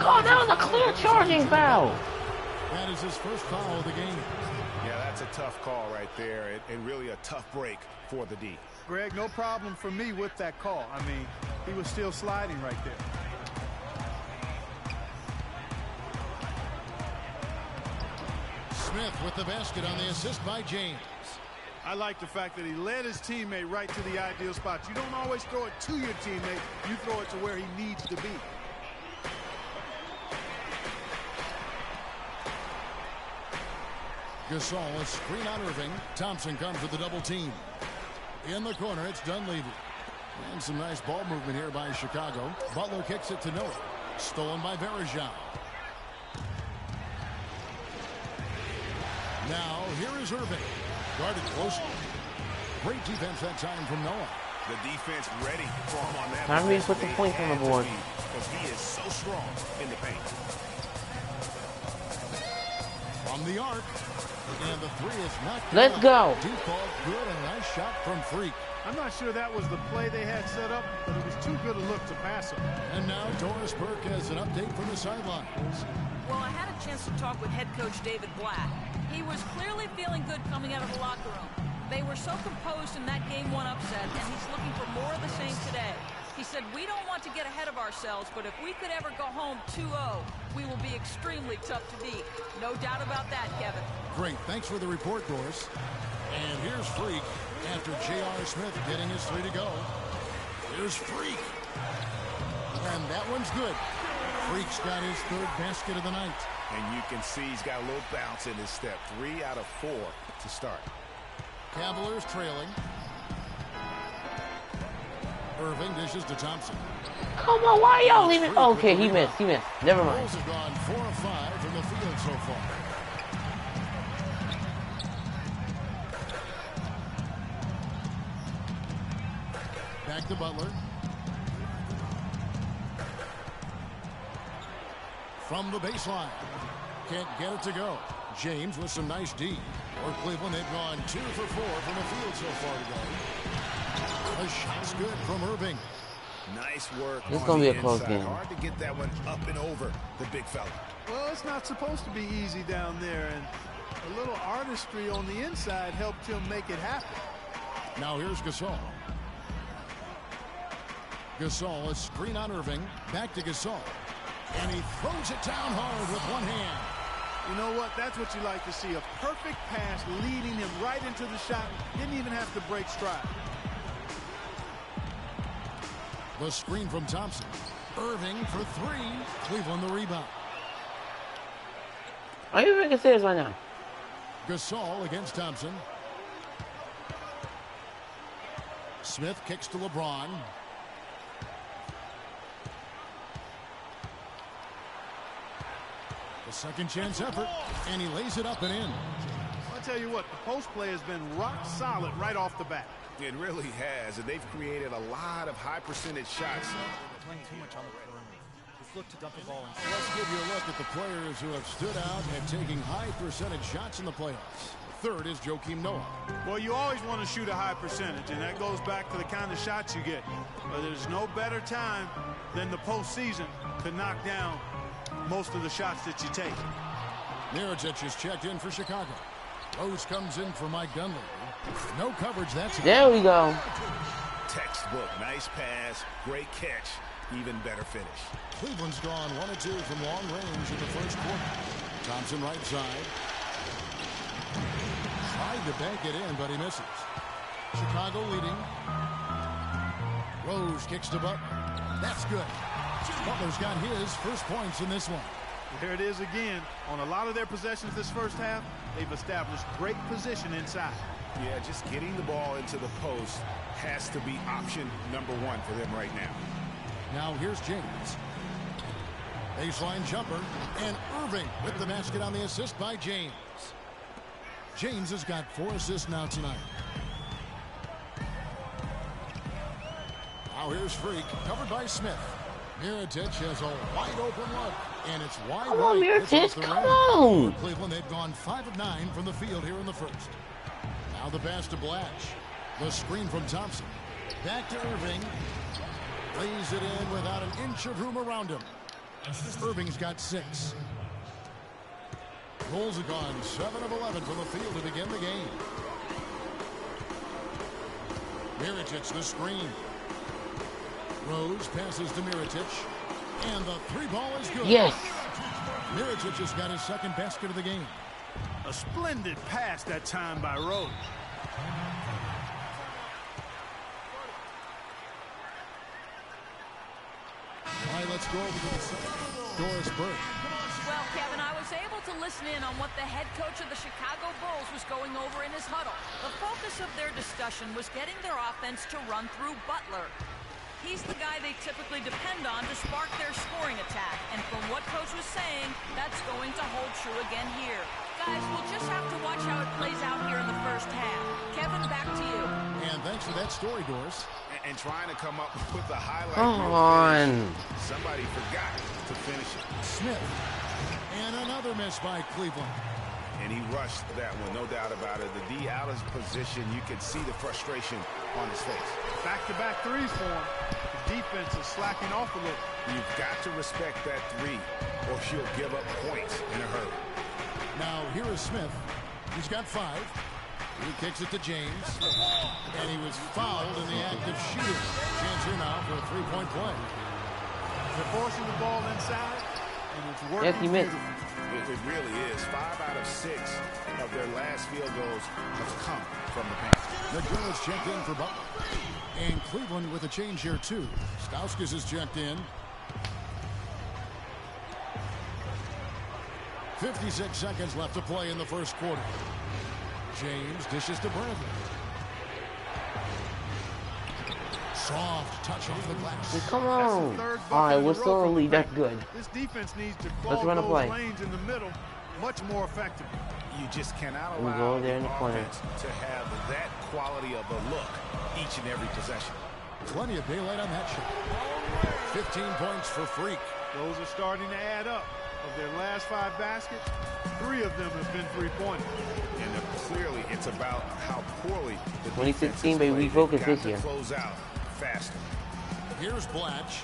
Oh, that was a clear charging foul. That is his first foul of the game. Yeah, that's a tough call right there, and really a tough break for the D. Greg, no problem for me with that call. I mean, he was still sliding right there. Smith with the basket on the assist by James. I like the fact that he led his teammate right to the ideal spot. You don't always throw it to your teammate. You throw it to where he needs to be. Gasol, a screen on Irving. Thompson comes with the double team. In the corner, it's Dunleavy. And some nice ball movement here by Chicago. Butler kicks it to Noah. Stolen by Verja. Now, here is Irving. Guarded closely. Great defense that time from Noah. The defense ready for him on that. Time for me to put the points on the board. Because he is so strong in the paint. From the arc. And the three is not good. Let's go. Deep ball, good, and nice shot from Freak. I'm not sure that was the play they had set up, but it was too good a look to pass him. And now Doris Burke has an update from the sidelines. Well, I had a chance to talk with head coach David Black. He was clearly feeling good coming out of the locker room. They were so composed in that Game 1 upset, and he's looking for more of the same today. He said, we don't want to get ahead of ourselves, but if we could ever go home 2-0, we will be extremely tough to beat. No doubt about that, Kevin. Great. Thanks for the report, Doris. And here's Freak after J.R. Smith getting his three to go. Here's Freak. And that one's good. Freak's got his third basket of the night. And you can see he's got a little bounce in his step. 3 out of 4 to start. Cavaliers trailing. Irving dishes to Thompson. Come on, why y'all leaving? Oh, okay, he missed. Never mind. Bulls have gone 4 of 5 from the field so far. Back to Butler. From the baseline. Can't get it to go. James with some nice D. For Cleveland, they've gone 2 for 4 from the field so far today. The shot's good from Irving. Nice work. It's going to be a close game. Hard to get that one up and over the big fella. Well, it's not supposed to be easy down there, and a little artistry on the inside helped him make it happen. Now here's Gasol. Gasol, a screen on Irving. Back to Gasol. And he throws it down hard with one hand. You know what? That's what you like to see. A perfect pass leading him right into the shot. Didn't even have to break stride. The screen from Thompson. Irving for 3. Cleveland the rebound. Are you making serious right now? Gasol against Thompson. Smith kicks to LeBron. The second chance effort, and he lays it up and in. I'll tell you what, the post play has been rock solid right off the bat. It really has, and they've created a lot of high percentage shots. Playing too much on the perimeter. Just look to dump the ball inside. Let's give you a look at the players who have stood out and taking high percentage shots in the playoffs. Third is Joakim Noah. Well, you always want to shoot a high percentage, and that goes back to the kind of shots you get. But there's no better time than the postseason to knock down most of the shots that you take. Mirotic is checked in for Chicago. Rose comes in for Mike Dunleavy. No coverage, that's it. There we go. Textbook, nice pass, great catch, even better finish. Cleveland's gone 1 of 2 from long range in the first quarter. Thompson right side. Tried to bank it in, but he misses. Chicago leading. Rose kicks to Butler. That's good. Butler's got his first points in this one. There it is again. On a lot of their possessions this first half, they've established great position inside. Yeah, just getting the ball into the post has to be option number 1 for them right now. Now here's James. Baseline jumper, and Irving with the basket on the assist by James. James has got 4 assists now tonight. Now here's Freak, covered by Smith. Mirotic has a wide open look, and it's wide Come on, right. Mirotic, come on. For Cleveland, they've gone 5 of 9 from the field here in the first. Now the pass to Blatch. The screen from Thompson. Back to Irving. Lays it in without an inch of room around him. Irving's got 6. Bulls have gone 7 of 11 from the field to begin the game. Mirotic the screen. Rose passes to Mirotic. And the 3-ball is good. Yes. Mirotic has got his second basket of the game. A splendid pass that time by Rose. All right, let's go over to the Doris Burke. Well, Kevin, I was able to listen in on what the head coach of the Chicago Bulls was going over in his huddle. The focus of their discussion was getting their offense to run through Butler. He's the guy they typically depend on to spark their scoring attack. And from what Coach was saying, that's going to hold true again here. Guys, we'll just have to watch how it plays out here in the first half. that story, Doris. And trying to come up with a highlight. Come on. Somebody forgot to finish it. Smith. And another miss by Cleveland. And he rushed that one, no doubt about it. The D out of position, you could see the frustration on his face. Back-to-back threes for him. The defense is slacking off a little. You've got to respect that three, or she'll give up points in a hurry. Now, here is Smith. He's got 5. He kicks it to James. And he was fouled in the act of shooting. Chance here now for a 3-point play. They're forcing the ball inside, and it's working. Yes, he missed. It really is. 5 out of 6 of their last field goals have come from the paint. McGill is checked in for Butler. And Cleveland with a change here, too. Stauskas is checked in. 56 seconds left to play in the first quarter. James dishes to Bradley. Soft touch off the glass. Come on. All right, we're still in the lead. That's good. This defense needs to Let's close run a play. those lanes in the middle much more effective. You just cannot We allow go there in the corner. offense to have that quality of a look each and every possession. Plenty of daylight on that shot. 15 points for Freak. Those are starting to add up. Of their last 5 baskets, 3 of them have been 3-pointers. And clearly, it's about how poorly the 2016, baby, we focus this year. Close out faster. Here's Blatch.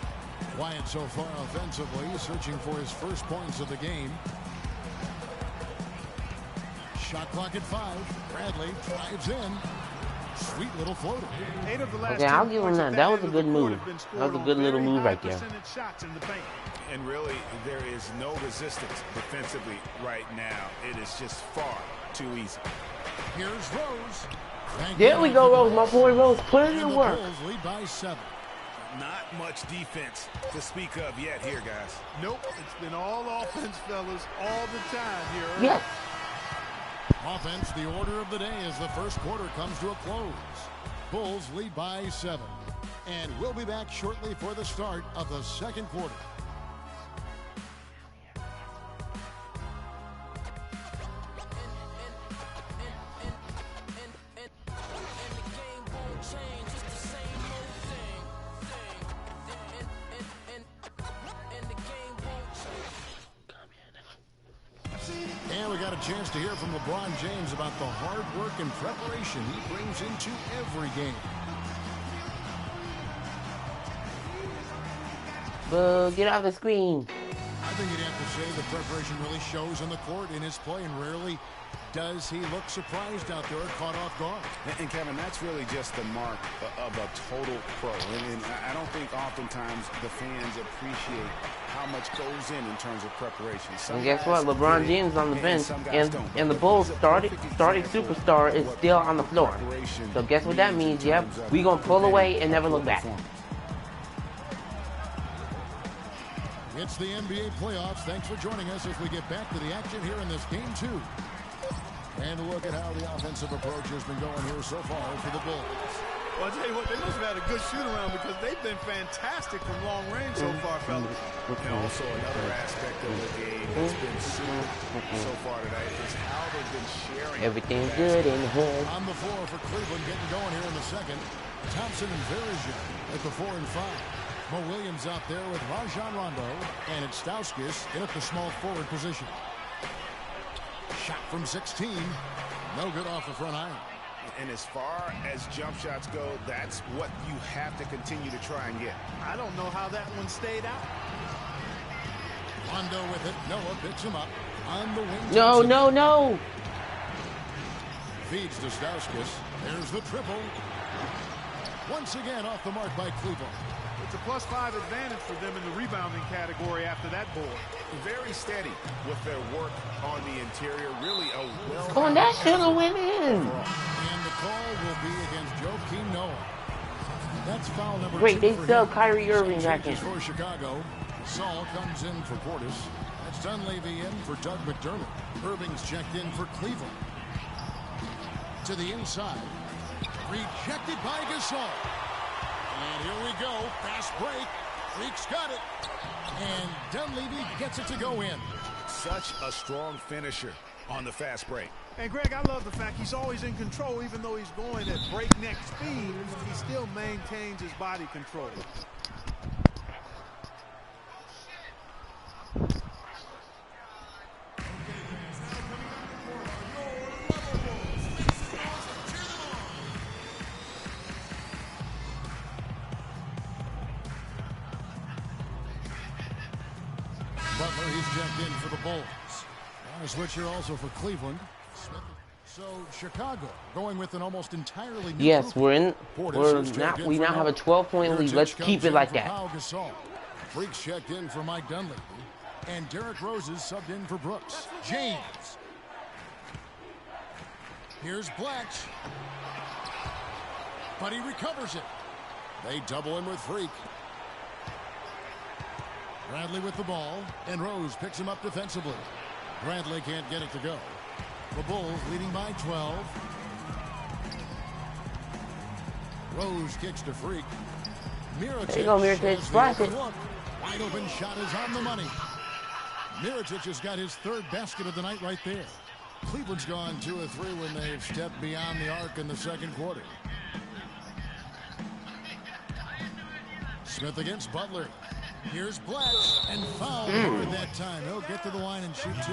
Quiet so far offensively, searching for his first points of the game. Shot clock at 5. Bradley drives in. Sweet little floater. 8 of the last Okay, I'll 10 give him points that. at That was a end good of the court move. have been That was a scored good on little very move right there. high-percentage shots in the paint. And really, there is no resistance defensively right now. It is just far too easy. Here's Rose. There we go, Rose. My boy Rose. Put it in work. Bulls lead by 7. Not much defense to speak of yet here, guys. Nope, it's been all offense, fellas, all the time here. Yes. Offense, the order of the day as the first quarter comes to a close. Bulls lead by 7. And we'll be back shortly for the start of the second quarter. And we got a chance to hear from LeBron James about the hard work and preparation he brings into every game. Boo, get off the screen. I think you'd have to say the preparation really shows on the court in his play, and rarely does he look surprised out there, caught off guard. And Kevin, that's really just the mark of a total pro. And I don't think oftentimes the fans appreciate how much goes in terms of preparation. And guess what? LeBron James on the bench, and the Bulls starting superstar is still on the floor. So guess what that means? Yep, we gonna pull away and never look back. It's the NBA playoffs. Thanks for joining us as we get back to the action here in this game 2. And look at how the offensive approach has been going here so far for the Bulls. Well, I'll tell you what, they must have had a good shoot-around because they've been fantastic from long range so far, fellas. And also another aspect of the game that's been super so far tonight is how they've been sharing. Everything's good in the hood. On the floor for Cleveland, getting going here in the second. Thompson and Verizon at the 4 and 5. Mo Williams out there with Rajon Rondo, and it's Stauskas in at the small forward position. Shot from 16, no good off the front iron. And as far as jump shots go, that's what you have to continue to try and get. I don't know how that one stayed out. Rondo with it, Noah picks him up on the wing. No, no, no. Feeds to Stauskas. There's the triple. Once again off the mark by Cleveland. It's a +5 advantage for them in the rebounding category after that board. Very steady with their work on the interior. Really a well. Come on, that should have went in. And the call will be against Joakim Noah. That's foul number 2. Great, they still Kyrie Irving back in. For Chicago. Saul comes in for Portis. That's Dunleavy in for Doug McDermott. Irving's checked in for Cleveland. To the inside. Rejected by Gasol. And here we go. Fast break. Freak's got it. And Dunleavy gets it to go in. Such a strong finisher on the fast break. And Greg, I love the fact he's always in control, even though he's going at breakneck speed, he still maintains his body control. Butler, he's checked in for the Bulls. On a switch here also for Cleveland. So Chicago going with an almost entirely new Yes, group. we now have a 12-point lead. Let's keep it like that. Freaks checked in for Mike Dunleavy. And Derrick Rose is subbed in for Brooks. James. Here's Blatch. But he recovers it. They double him with Freak. Bradley with the ball, and Rose picks him up defensively. Bradley can't get it to go. The Bulls leading by 12. Rose kicks to Freak. Mirotic. There you go, Mirotic. Splash it. Wide open shot is on the money. Mirotic has got his third basket of the night right there. Cleveland's gone 2 of 3 when they've stepped beyond the arc in the second quarter. Smith against Butler. Here's Blatch, and foul hard that time. He'll get to the line and shoot 2.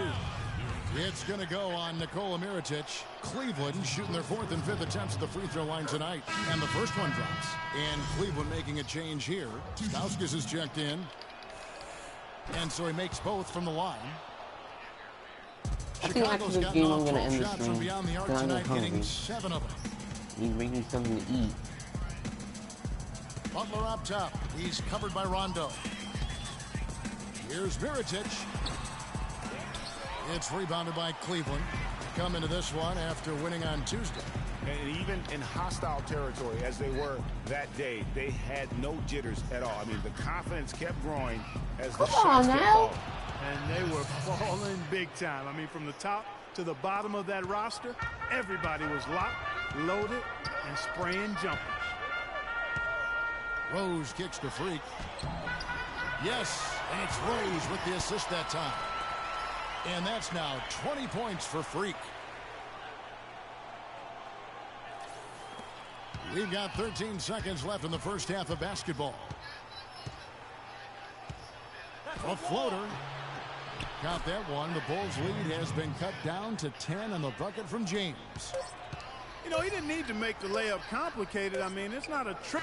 It's going to go on Nikola Mirotic. Cleveland shooting their 4th and 5th attempts at the free throw line tonight. And the first one drops. And Cleveland making a change here. Stauskas is checked in. And so he makes both from the line. I think after this game I'm going to end the stream. Beyond the arc I'm tonight, hungry. hitting 7 of them. Need to make me something to eat. Butler up top. He's covered by Rondo. Here's Mirotic. It's rebounded by Cleveland. Come into this one after winning on Tuesday. And even in hostile territory, as they were that day, they had no jitters at all. I mean, the confidence kept growing as the shots kept falling. And they were falling big time. I mean, from the top to the bottom of that roster, everybody was locked, loaded, and spraying jumpers. Rose kicks to Freak. Yes, and it's Rose with the assist that time. And that's now 20 points for Freak. We've got 13 seconds left in the first half of basketball. A floater. Got that one. The Bulls' lead has been cut down to 10 on the bucket from James. You know, he didn't need to make the layup complicated. I mean, it's not a trick.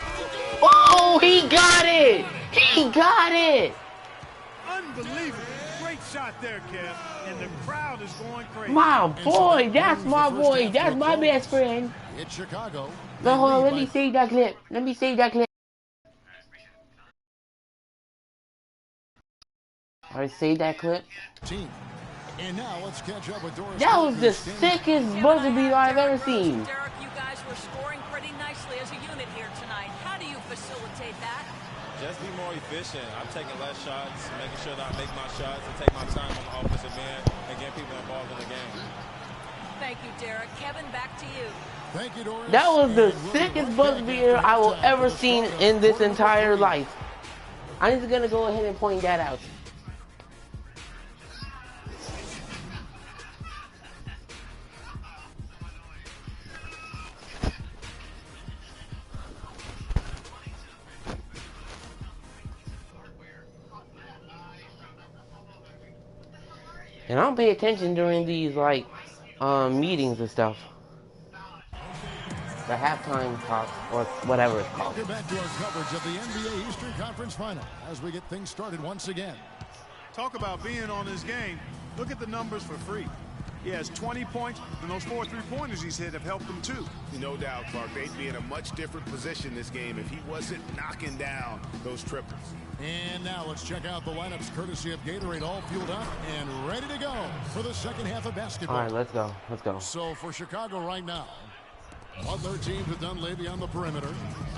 Oh, he got it! He got it! Unbelievable. Great shot there, Kev. And the crowd is going crazy. My boy, that's my boy. That's my best friend. It's Chicago. No, hold on, let me save that clip. Let me save that clip. Alright, save that clip. And now let's catch up with Doris. That was the sickest buzzer beater I've ever seen. Derek, you guys were scoring pretty nicely as a unit here tonight. How do you facilitate that? Just be more efficient. I'm taking less shots, making sure that I make my shots and take my time on the offensive end and get people involved in the game. Thank you, Derek. Kevin, back to you. Thank you, Doris. That was the sickest buzzer beater I will ever seen in this entire life. I'm just gonna go ahead and point that out. And I don't pay attention during these, like, meetings and stuff. The halftime talk, or whatever it's called. Welcome back to our coverage of the NBA Eastern Conference Final as we get things started once again. Talk about being on his game. Look at the numbers for Freak. He has 20 points, and those 4 3-pointers he's hit have helped him too. No doubt, Clark. They'd be in a much different position this game if he wasn't knocking down those triples. And now let's check out the lineups courtesy of Gatorade, all fueled up and ready to go for the second half of basketball. All right, let's go. Let's go. So for Chicago right now, Butler teams with Dunleavy on the perimeter.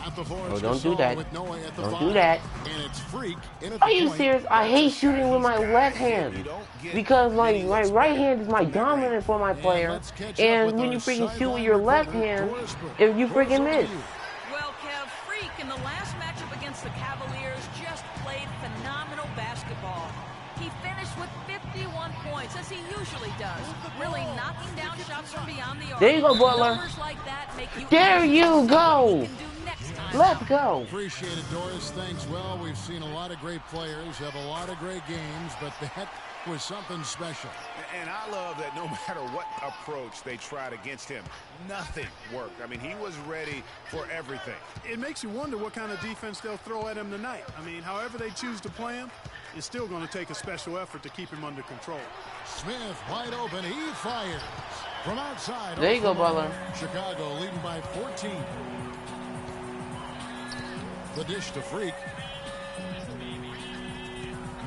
At the four, Oh, don't do that. with Noah at the Don't 5. do that. And it's Freak in at Are the you point. serious? I hate shooting with my left hand because my right hand is my dominant for my player. And when you freaking shoot with your left hand, if you freaking miss. Well, Kev, Freak in the last matchup against the Cavaliers just played phenomenal basketball. He finished with 15 51 points, as he usually does, really knocking down shots from beyond the arc. There you go, Butler. Numbers like that make you There you anxious to see go. what he can do next time Let's out. go. Appreciate it, Doris. Thanks. Well, we've seen a lot of great players have a lot of great games, but that was something special. And I love that no matter what approach they tried against him, nothing worked. I mean, he was ready for everything. It makes you wonder what kind of defense they'll throw at him tonight. I mean, however they choose to play him, it's still going to take a special effort to keep him under control. Smith wide open. He fires from outside. There you go, Butler. Chicago leading by 14. The dish to Freak.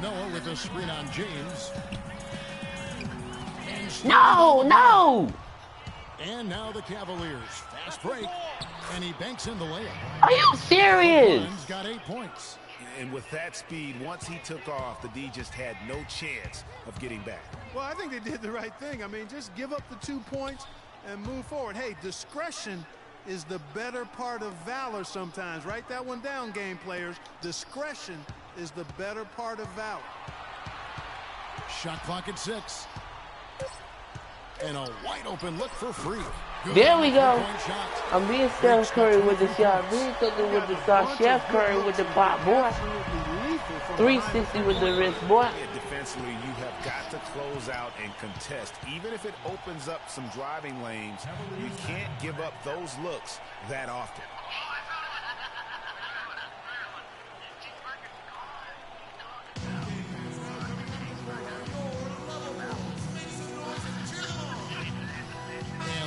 Noah with a screen on James. No! And now the Cavaliers. Fast break. And he banks in the layup. Are you serious? Oakland's got 8 points. And with that speed, once he took off, the D just had no chance of getting back. Well, I think they did the right thing. I mean, just give up the 2 points and move forward. Hey, discretion is the better part of valor sometimes. Write that one down, game players. Discretion is the better part of valor. Shot clock at 6. And a wide open look for Freak. There we go. I'm being Steph Curry with the shot. Being Cooker with the shot. Chef Curry with the pop, boy. 360 with the wrist, boy. Defensively, you have got to close out and contest. Even if it opens up some driving lanes, you can't give up those looks that often.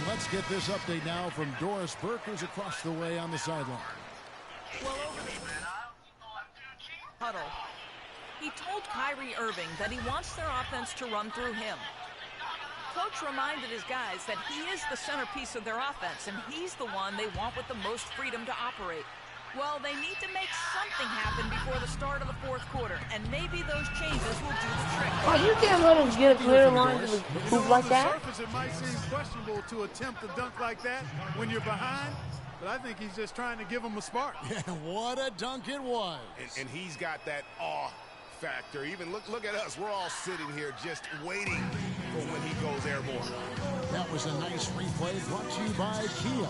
Let's get this update now from Doris Burke, who's across the way on the sideline. Well, over the huddle, he told Kyrie Irving that he wants their offense to run through him. Coach reminded his guys that he is the centerpiece of their offense, and he's the one they want with the most freedom to operate. Well, they need to make something happen before the start of the 4th quarter, and maybe those changes will do the trick. Oh, you can't let him get a clear line to the hoop like that. On the surface, it might seem questionable to attempt a dunk like that when you're behind, but I think he's just trying to give him a spark. Yeah, what a dunk it was. And he's got that awe factor. Even look at us. We're all sitting here just waiting for when he goes airborne. That was a nice replay brought to you by Kia.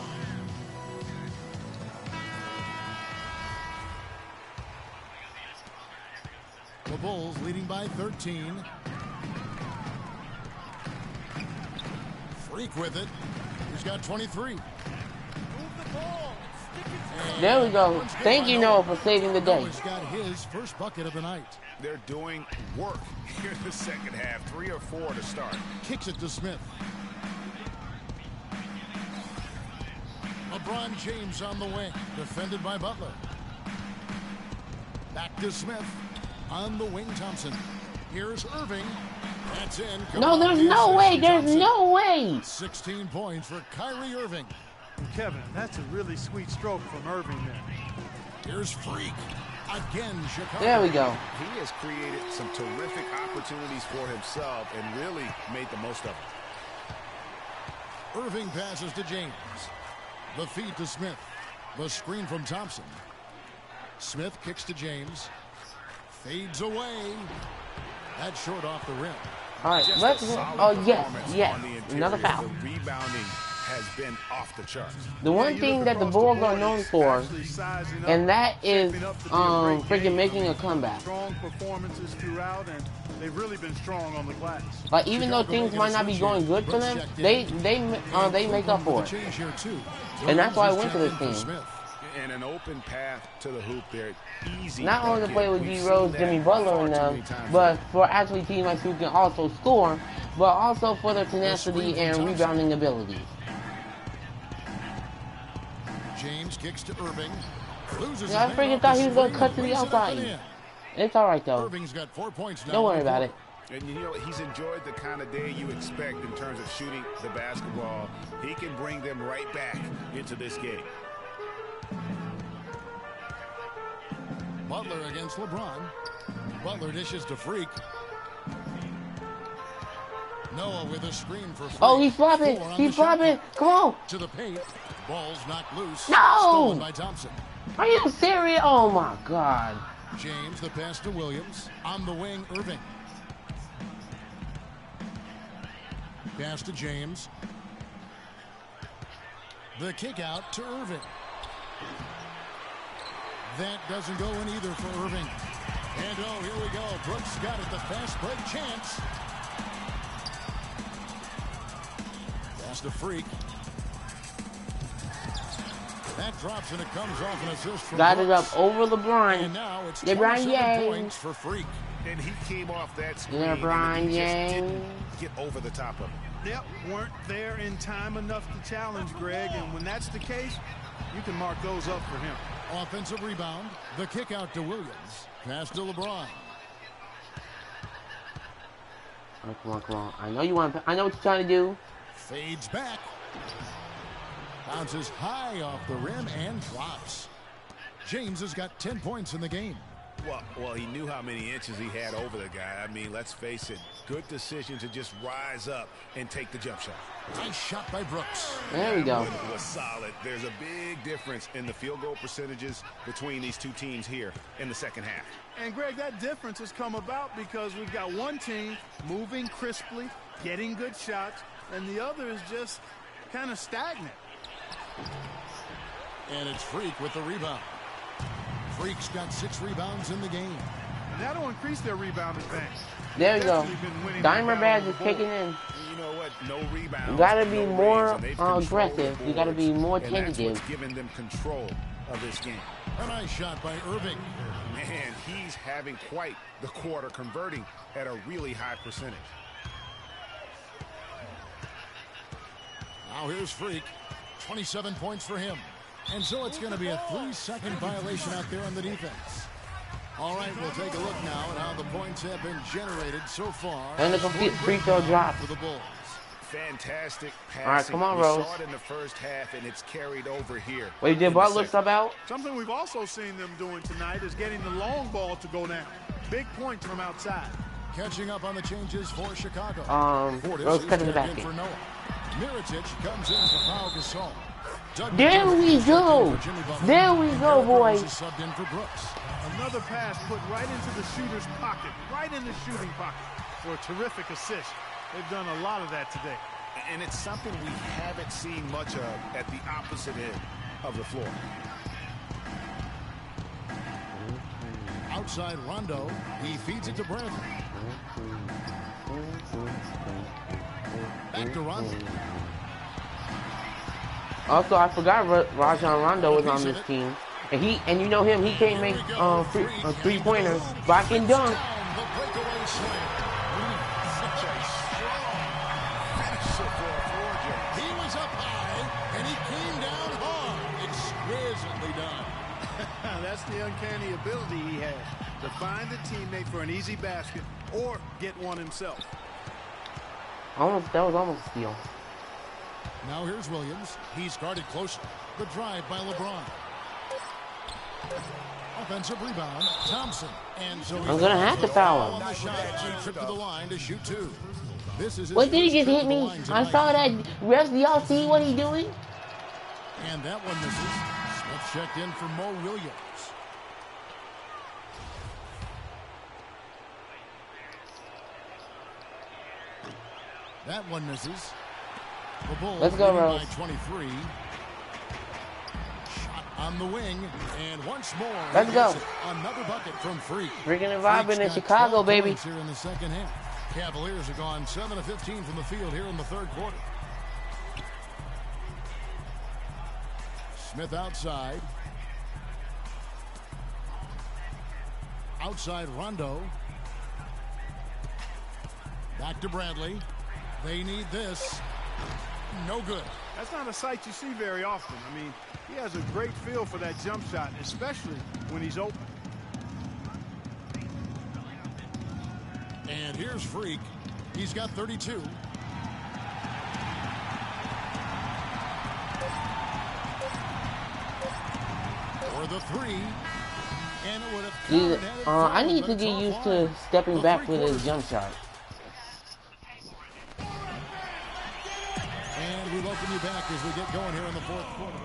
The Bulls leading by 13. Freak with it. He's got 23. There we go. Thank you, Noah, for saving the day. Noah's got his first bucket of the night. They're doing work here in the second half. 3 or 4 to start. Kicks it to Smith. LeBron James on the wing. Defended by Butler. Back to Smith. On the wing, Thompson. Here's Irving. That's in. No, there's no way. There's no way. 16 points for Kyrie Irving. Kevin, that's a really sweet stroke from Irving there. Here's Freak. Again, Chicago. There we go. He has created some terrific opportunities for himself and really made the most of it. Irving passes to James. The feed to Smith. The screen from Thompson. Smith kicks to James. Fades away. That's short off the rim. All right, let's. Oh yes. Another foul. The rebounding has been off the charts. The one thing that the Bulls are known for, and that is freaking making a comeback. Strong performances throughout, and they've really been strong on the glass. Like even though things might not be going good for them, they make up for it. And that's why I went to this team. And an open path to the hoop there. Easy. Not only to play with D Rose, Jimmy Butler, and them, but for actually teammates who can also score, but also for their tenacity and rebounding abilities. James kicks to Irving. Yeah, I freaking thought he was going to cut to the outside. It's all right though. Irving's got 4 points now. Don't worry about it. And you know, he's enjoyed the kind of day you expect in terms of shooting the basketball. He can bring them right back into this game. Butler against LeBron. Butler dishes to Freak. Noah with a screen for Freak. Oh, he's flopping. He's flopping. Come on. To the paint. Ball's knocked loose. No. Stolen by Thompson. Are you serious? Oh my God. James, the pass to Williams. On the wing, Irving. Pass to James. The kick out to Irving. That doesn't go in either for Irving. And oh, here we go. Brooks got it. The fast break chance. Pass to Freak. That drops and it comes off an assist from Got Brooks. it up over LeBron. And now it's LeBron 27 James. points for Freak. And he came off that screen LeBron and he just James. didn't get over the top of it. Yep, weren't there in time enough to challenge Greg, and when that's the case, you can mark those up for him. Offensive rebound. The kick out to Williams. Pass to LeBron. Oh, come on, come on. I know you want to, I know what you're trying to do. Fades back. Bounces high off the rim and drops. James has got 10 points in the game. Well, he knew how many inches he had over the guy. I mean, let's face it, good decision to just rise up and take the jump shot. Nice shot by Brooks. There we go. It was solid. There's a big difference in the field goal percentages between these two teams here in the second half. And, Greg, that difference has come about because we've got one team moving crisply, getting good shots, and the other is just kind of stagnant. And it's Freak with the rebound. Freak's got 6 rebounds in the game. And that'll increase their rebound advantage. There you go. Diamond Badge is kicking in. You know what? No rebounds. You gotta be no more raids, and aggressive. You gotta be more and that's tentative. what's giving them control of this game. A nice shot by Irving. Man, he's having quite the quarter, converting at a really high percentage. Now here's Freak. 27 points for him. And so it's going to be a 3-second violation out there on the defense. All right, we'll take a look now at how the points have been generated so far. And the complete free throw drop. For the Bulls. Fantastic passing. All right, come on, we Rose. saw it in the first half, and it's carried over here. Wait, did Butler sub out? Something we've also seen them doing tonight is getting the long ball to go down. Big points from outside. Catching up on the changes for Chicago. Rose cutting the basket. For Noah. Mirotic comes in for Pau Gasol. There we go. There we go, boys. Subbed in for Brooks. Another pass put right into the shooter's pocket, right in the shooting pocket for a terrific assist. They've done a lot of that today. And it's something we haven't seen much of at the opposite end of the floor. Outside Rondo. He feeds it to Bradley. Back to Rondo. Also, I forgot Rajon Rondo was on this team, and you know him, he can't make three-pointers, but I can dunk. He was up high, and he came down hard. Exquisitely done. That's the uncanny ability he has to find a teammate for an easy basket or get one himself. That was almost a steal. Now here's Williams. He's guarded closer. The drive by LeBron. Offensive rebound, Thompson. And so I'm gonna have to foul him. on the shot. Trip to the line to shoot 2. This is What did he just hit me? I saw that. Refs, do y'all see what he doing? And that one misses. Smith checked in for Mo Williams. That one misses. The Bulls Let's go, Rose. by 23. Shot on the wing, and once more. Let's go. Another bucket from Freak. Freaking and vibing in Chicago, baby. Here in the second half. Cavaliers have gone 7 of 15 from the field here in the third quarter. Smith outside. Outside Rondo. Back to Bradley. They need this. No good. That's not a sight you see very often. I mean, he has a great feel for that jump shot, especially when he's open. And here's Freak. He's got 32. For the 3. And it would have I need to get used to stepping back with his jump shot. And we welcome you back as we get going here in the fourth quarter.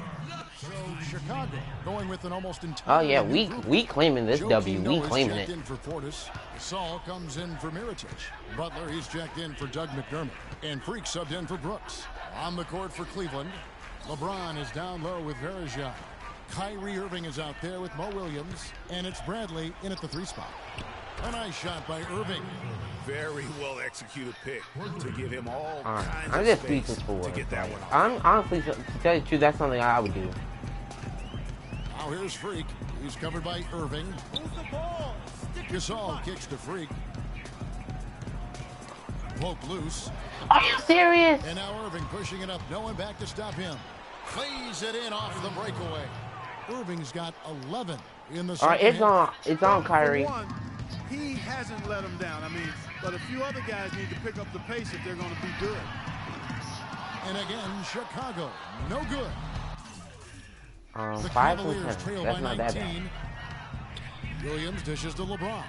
So Chicago, going with an almost Oh entirely yeah, new we claiming this Joe W. We Kino is claiming checked it. in for Portis. Saul comes in for Miritich. Butler, he's checked in for Doug McDermott. And Freak subbed in for Brooks. On the court for Cleveland, LeBron is down low with Verija. Kyrie Irving is out there with Mo Williams. And it's Bradley in at the 3 spot. A nice shot by Irving. Very well executed pick to give him all kinds I'm of just space speechless for to words. get that one off. I'm honestly, to tell you the truth, that's something I would do. Now here's Freak. He's covered by Irving. Gasol kicks to Freak. Poke loose. Are you serious? And now Irving pushing it up. No one back to stop him. Plays it in off the breakaway. Irving's got 11 in the Alright, it's on Kyrie. One, he hasn't let him down. I mean, but a few other guys need to pick up the pace if they're going to be good. And again, Chicago, no good. The 5 from Cavaliers 10. trail That's by not that 19. bad. Williams dishes to LeBron.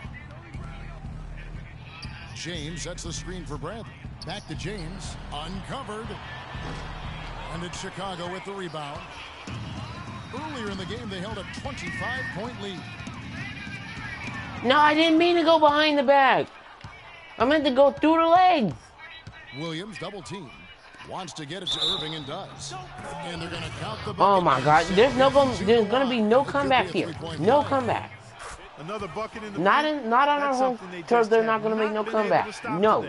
James sets the screen for Bradley. Back to James, uncovered. And it's Chicago with the rebound. Earlier in the game, they held a 25-point lead. No, I didn't mean to go behind the back. I meant to go through the legs. Williams double team. Wants to get it to Irving and does. And they're going to count the bucket. Oh my God! There's gonna be no comeback here. No comeback. Another bucket in the Not on our home turf. They're not gonna make no comeback. No.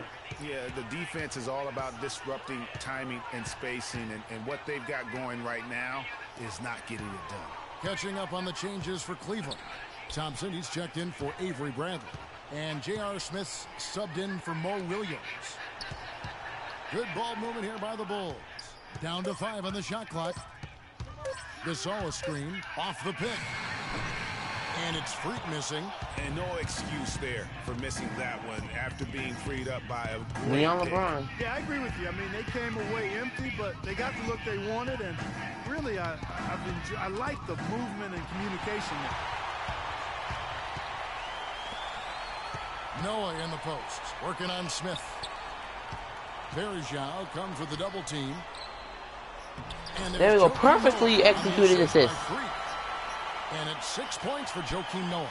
Yeah, the defense is all about disrupting timing and spacing, and what they've got going right now is not getting it done. Catching up on the changes for Cleveland. Thompson, he's checked in for Avery Bradley. And J.R. Smith's subbed in for Mo Williams. Good ball movement here by the Bulls. Down to 5 on the shot clock. Gasol screen off the pick. And it's Freak missing. And no excuse there for missing that one after being freed up by a Me on great pick. LeBron. Yeah, I agree with you. I mean, they came away empty, but they got the look they wanted, and really, I like the movement and communication there. Noah in the post, working on Smith. Verija comes with the double team. And There we go. Perfectly executed assist. And it's 6 points for Joakim Noah.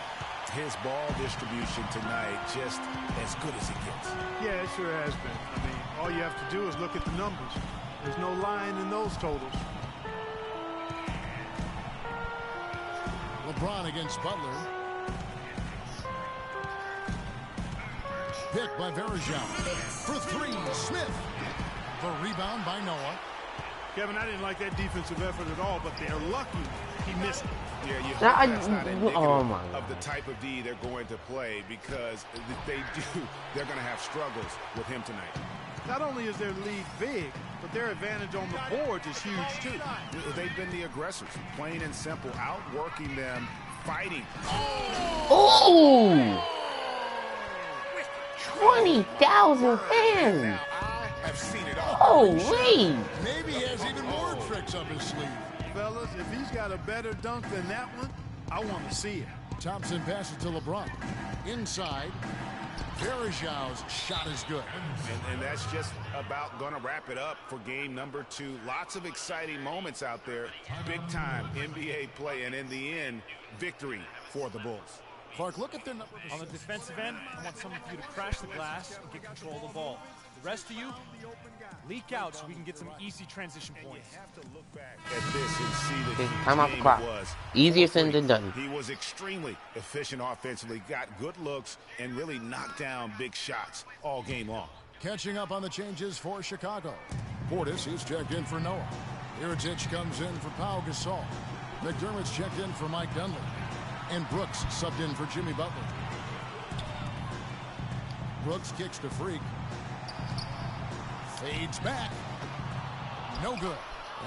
His ball distribution tonight just as good as it gets. Yeah, it sure has been. I mean, all you have to do is look at the numbers. There's no lying in those totals. LeBron against Butler. Pick by Verija. For 3, Smith. The rebound by Noah. Kevin, I didn't like that defensive effort at all, but they're lucky he missed it. Yeah, you hope Now, that's not indicative oh my God. of the type of D they're going to play, because if they do, they're going to have struggles with him tonight. Not only is their lead big, but their advantage on the boards is huge too. They've been the aggressors, plain and simple, outworking them, fighting. Ooh! 20,000 fans. I've seen it all. Holy! Maybe he has even more tricks up his sleeve. Fellas, if he's got a better dunk than that one, I want to see it. Thompson passes to LeBron. Inside. Verija's shot is good. And that's just about going to wrap it up for game number 2. Lots of exciting moments out there. Big time NBA play, and in the end, victory for the Bulls. Clark, look at their number. On the defensive end, I want some of you to crash the glass and get control of the ball. The rest of you, leak out so we can get some easy transition points. You have to look back at this and see the huge Time out the game clock. it was. Easier said than done. He was extremely efficient offensively, got good looks, and really knocked down big shots all game long. Catching up on the changes for Chicago. Portis, he's checked in for Noah. Miritich comes in for Pau Gasol. McDermott's checked in for Mike Dunley. And Brooks subbed in for Jimmy Butler. Brooks kicks to Freak. Fades back. No good.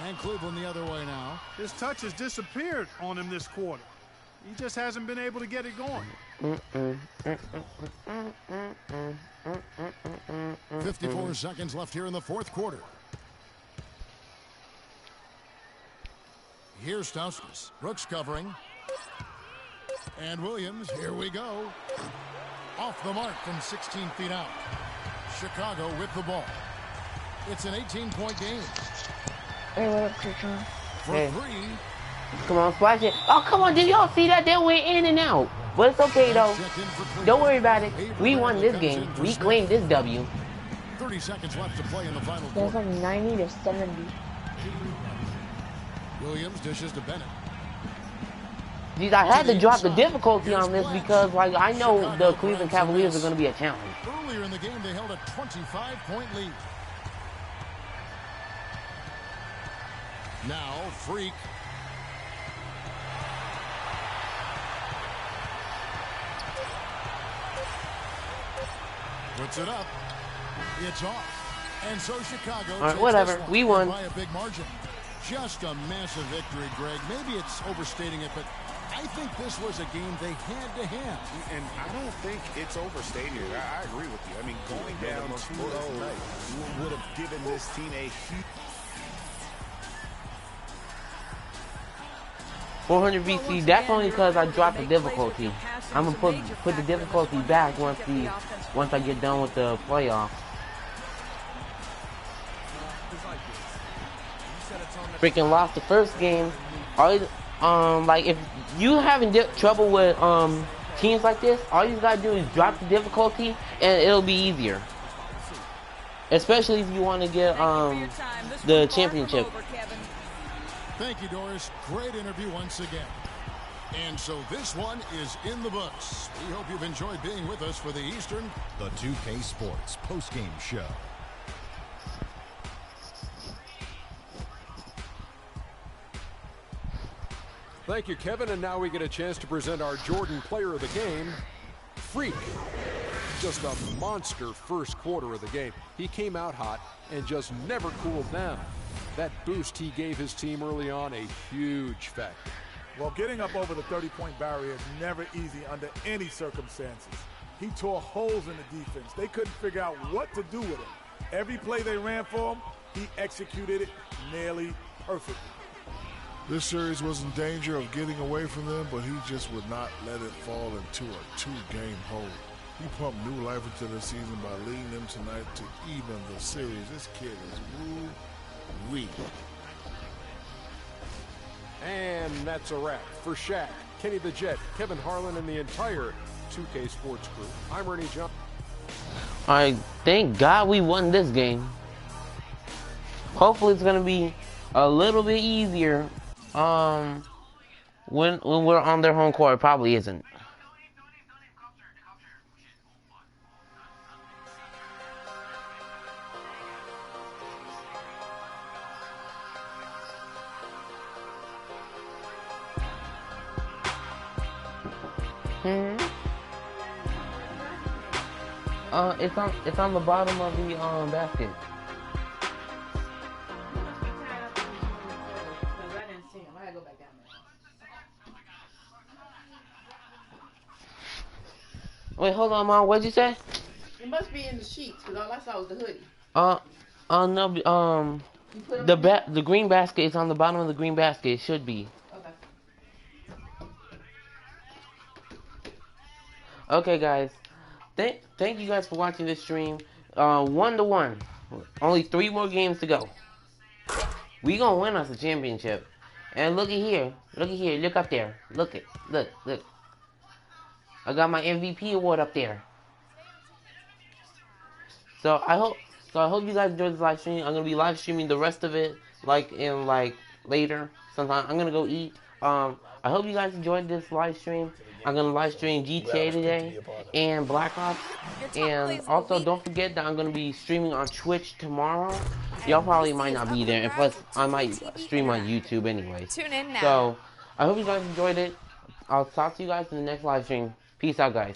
And Cleveland the other way now. His touch has disappeared on him this quarter. He just hasn't been able to get it going. 54 seconds left here in the 4th quarter. Here's Stauskas. Brooks covering. And Williams, here we go. Off the mark from 16 feet out. Chicago with the ball. It's an 18-point game. Hey, what up, Christian? For 3, Come on, splash it. Oh, come on. Did y'all see that? They went in and out. But it's okay, though. Don't worry about it. We won this game. We claimed this W. 30 seconds left to play in the final There's quarter. like 90 to 70. Williams dishes to Bennett. Geez, I had to drop the difficulty on this because, like, I know the Cleveland Cavaliers are going to be a challenge. Earlier in the game, they held a 25-point lead. Now, Freak. Puts it up. It's off. And so Chicago all right, whatever. We won. By a big margin. Just a massive victory, Greg. Maybe it's overstating it, but I think this was a game they had to have. And I don't think it's overstated. I agree with you. I mean, going down 2-0 would have given this team a huge... 400 VC. That's only because I dropped the difficulty. I'm gonna put the difficulty back once I get done with the playoffs. Freaking lost the first game. Like if you having trouble with teams like this, all you gotta do is drop the difficulty and it'll be easier. Especially if you want to get the championship. Thank you, Doris. Great interview once again. And so this one is in the books. We hope you've enjoyed being with us for the Eastern. The 2K Sports postgame show. Thank you, Kevin. And now we get a chance to present our Jordan Player of the Game, Freak. Just a monster first quarter of the game. He came out hot and just never cooled down. That boost he gave his team early on, a huge factor. Well, getting up over the 30-point barrier is never easy under any circumstances. He tore holes in the defense. They couldn't figure out what to do with him. Every play they ran for him, he executed it nearly perfectly. This series was in danger of getting away from them, but he just would not let it fall into a two-game hole. He pumped new life into the season by leading them tonight to even the series. This kid is woo-wee. And that's a wrap. For Shaq, Kenny the Jet, Kevin Harlan, and the entire 2K Sports crew, I'm Ernie Johnson. Alright, thank God we won this game. Hopefully it's gonna be a little bit easier when we're on their home court. It probably isn't. It's on the bottom of the basket. Wait, hold on, Mom. What'd you say? It must be in the sheets, because all I saw was the hoodie. No, the green basket is on the bottom of the green basket. It should be. Okay, guys. Thank you guys for watching this stream. 1-1. Only 3 more games to go. We gonna win us a championship. And look at here. Look at here. Look up there. Look. I got my MVP award up there. So I hope you guys enjoyed this live stream. I'm gonna be live streaming the rest of it later sometime. I'm gonna go eat. I hope you guys enjoyed this live stream. I'm gonna live stream GTA today and Black Ops. And also don't forget that I'm gonna be streaming on Twitch tomorrow. Y'all probably might not be there, and plus I might stream on YouTube anyway. Tune in now. So I hope you guys enjoyed it. I'll talk to you guys in the next live stream. Peace out, guys.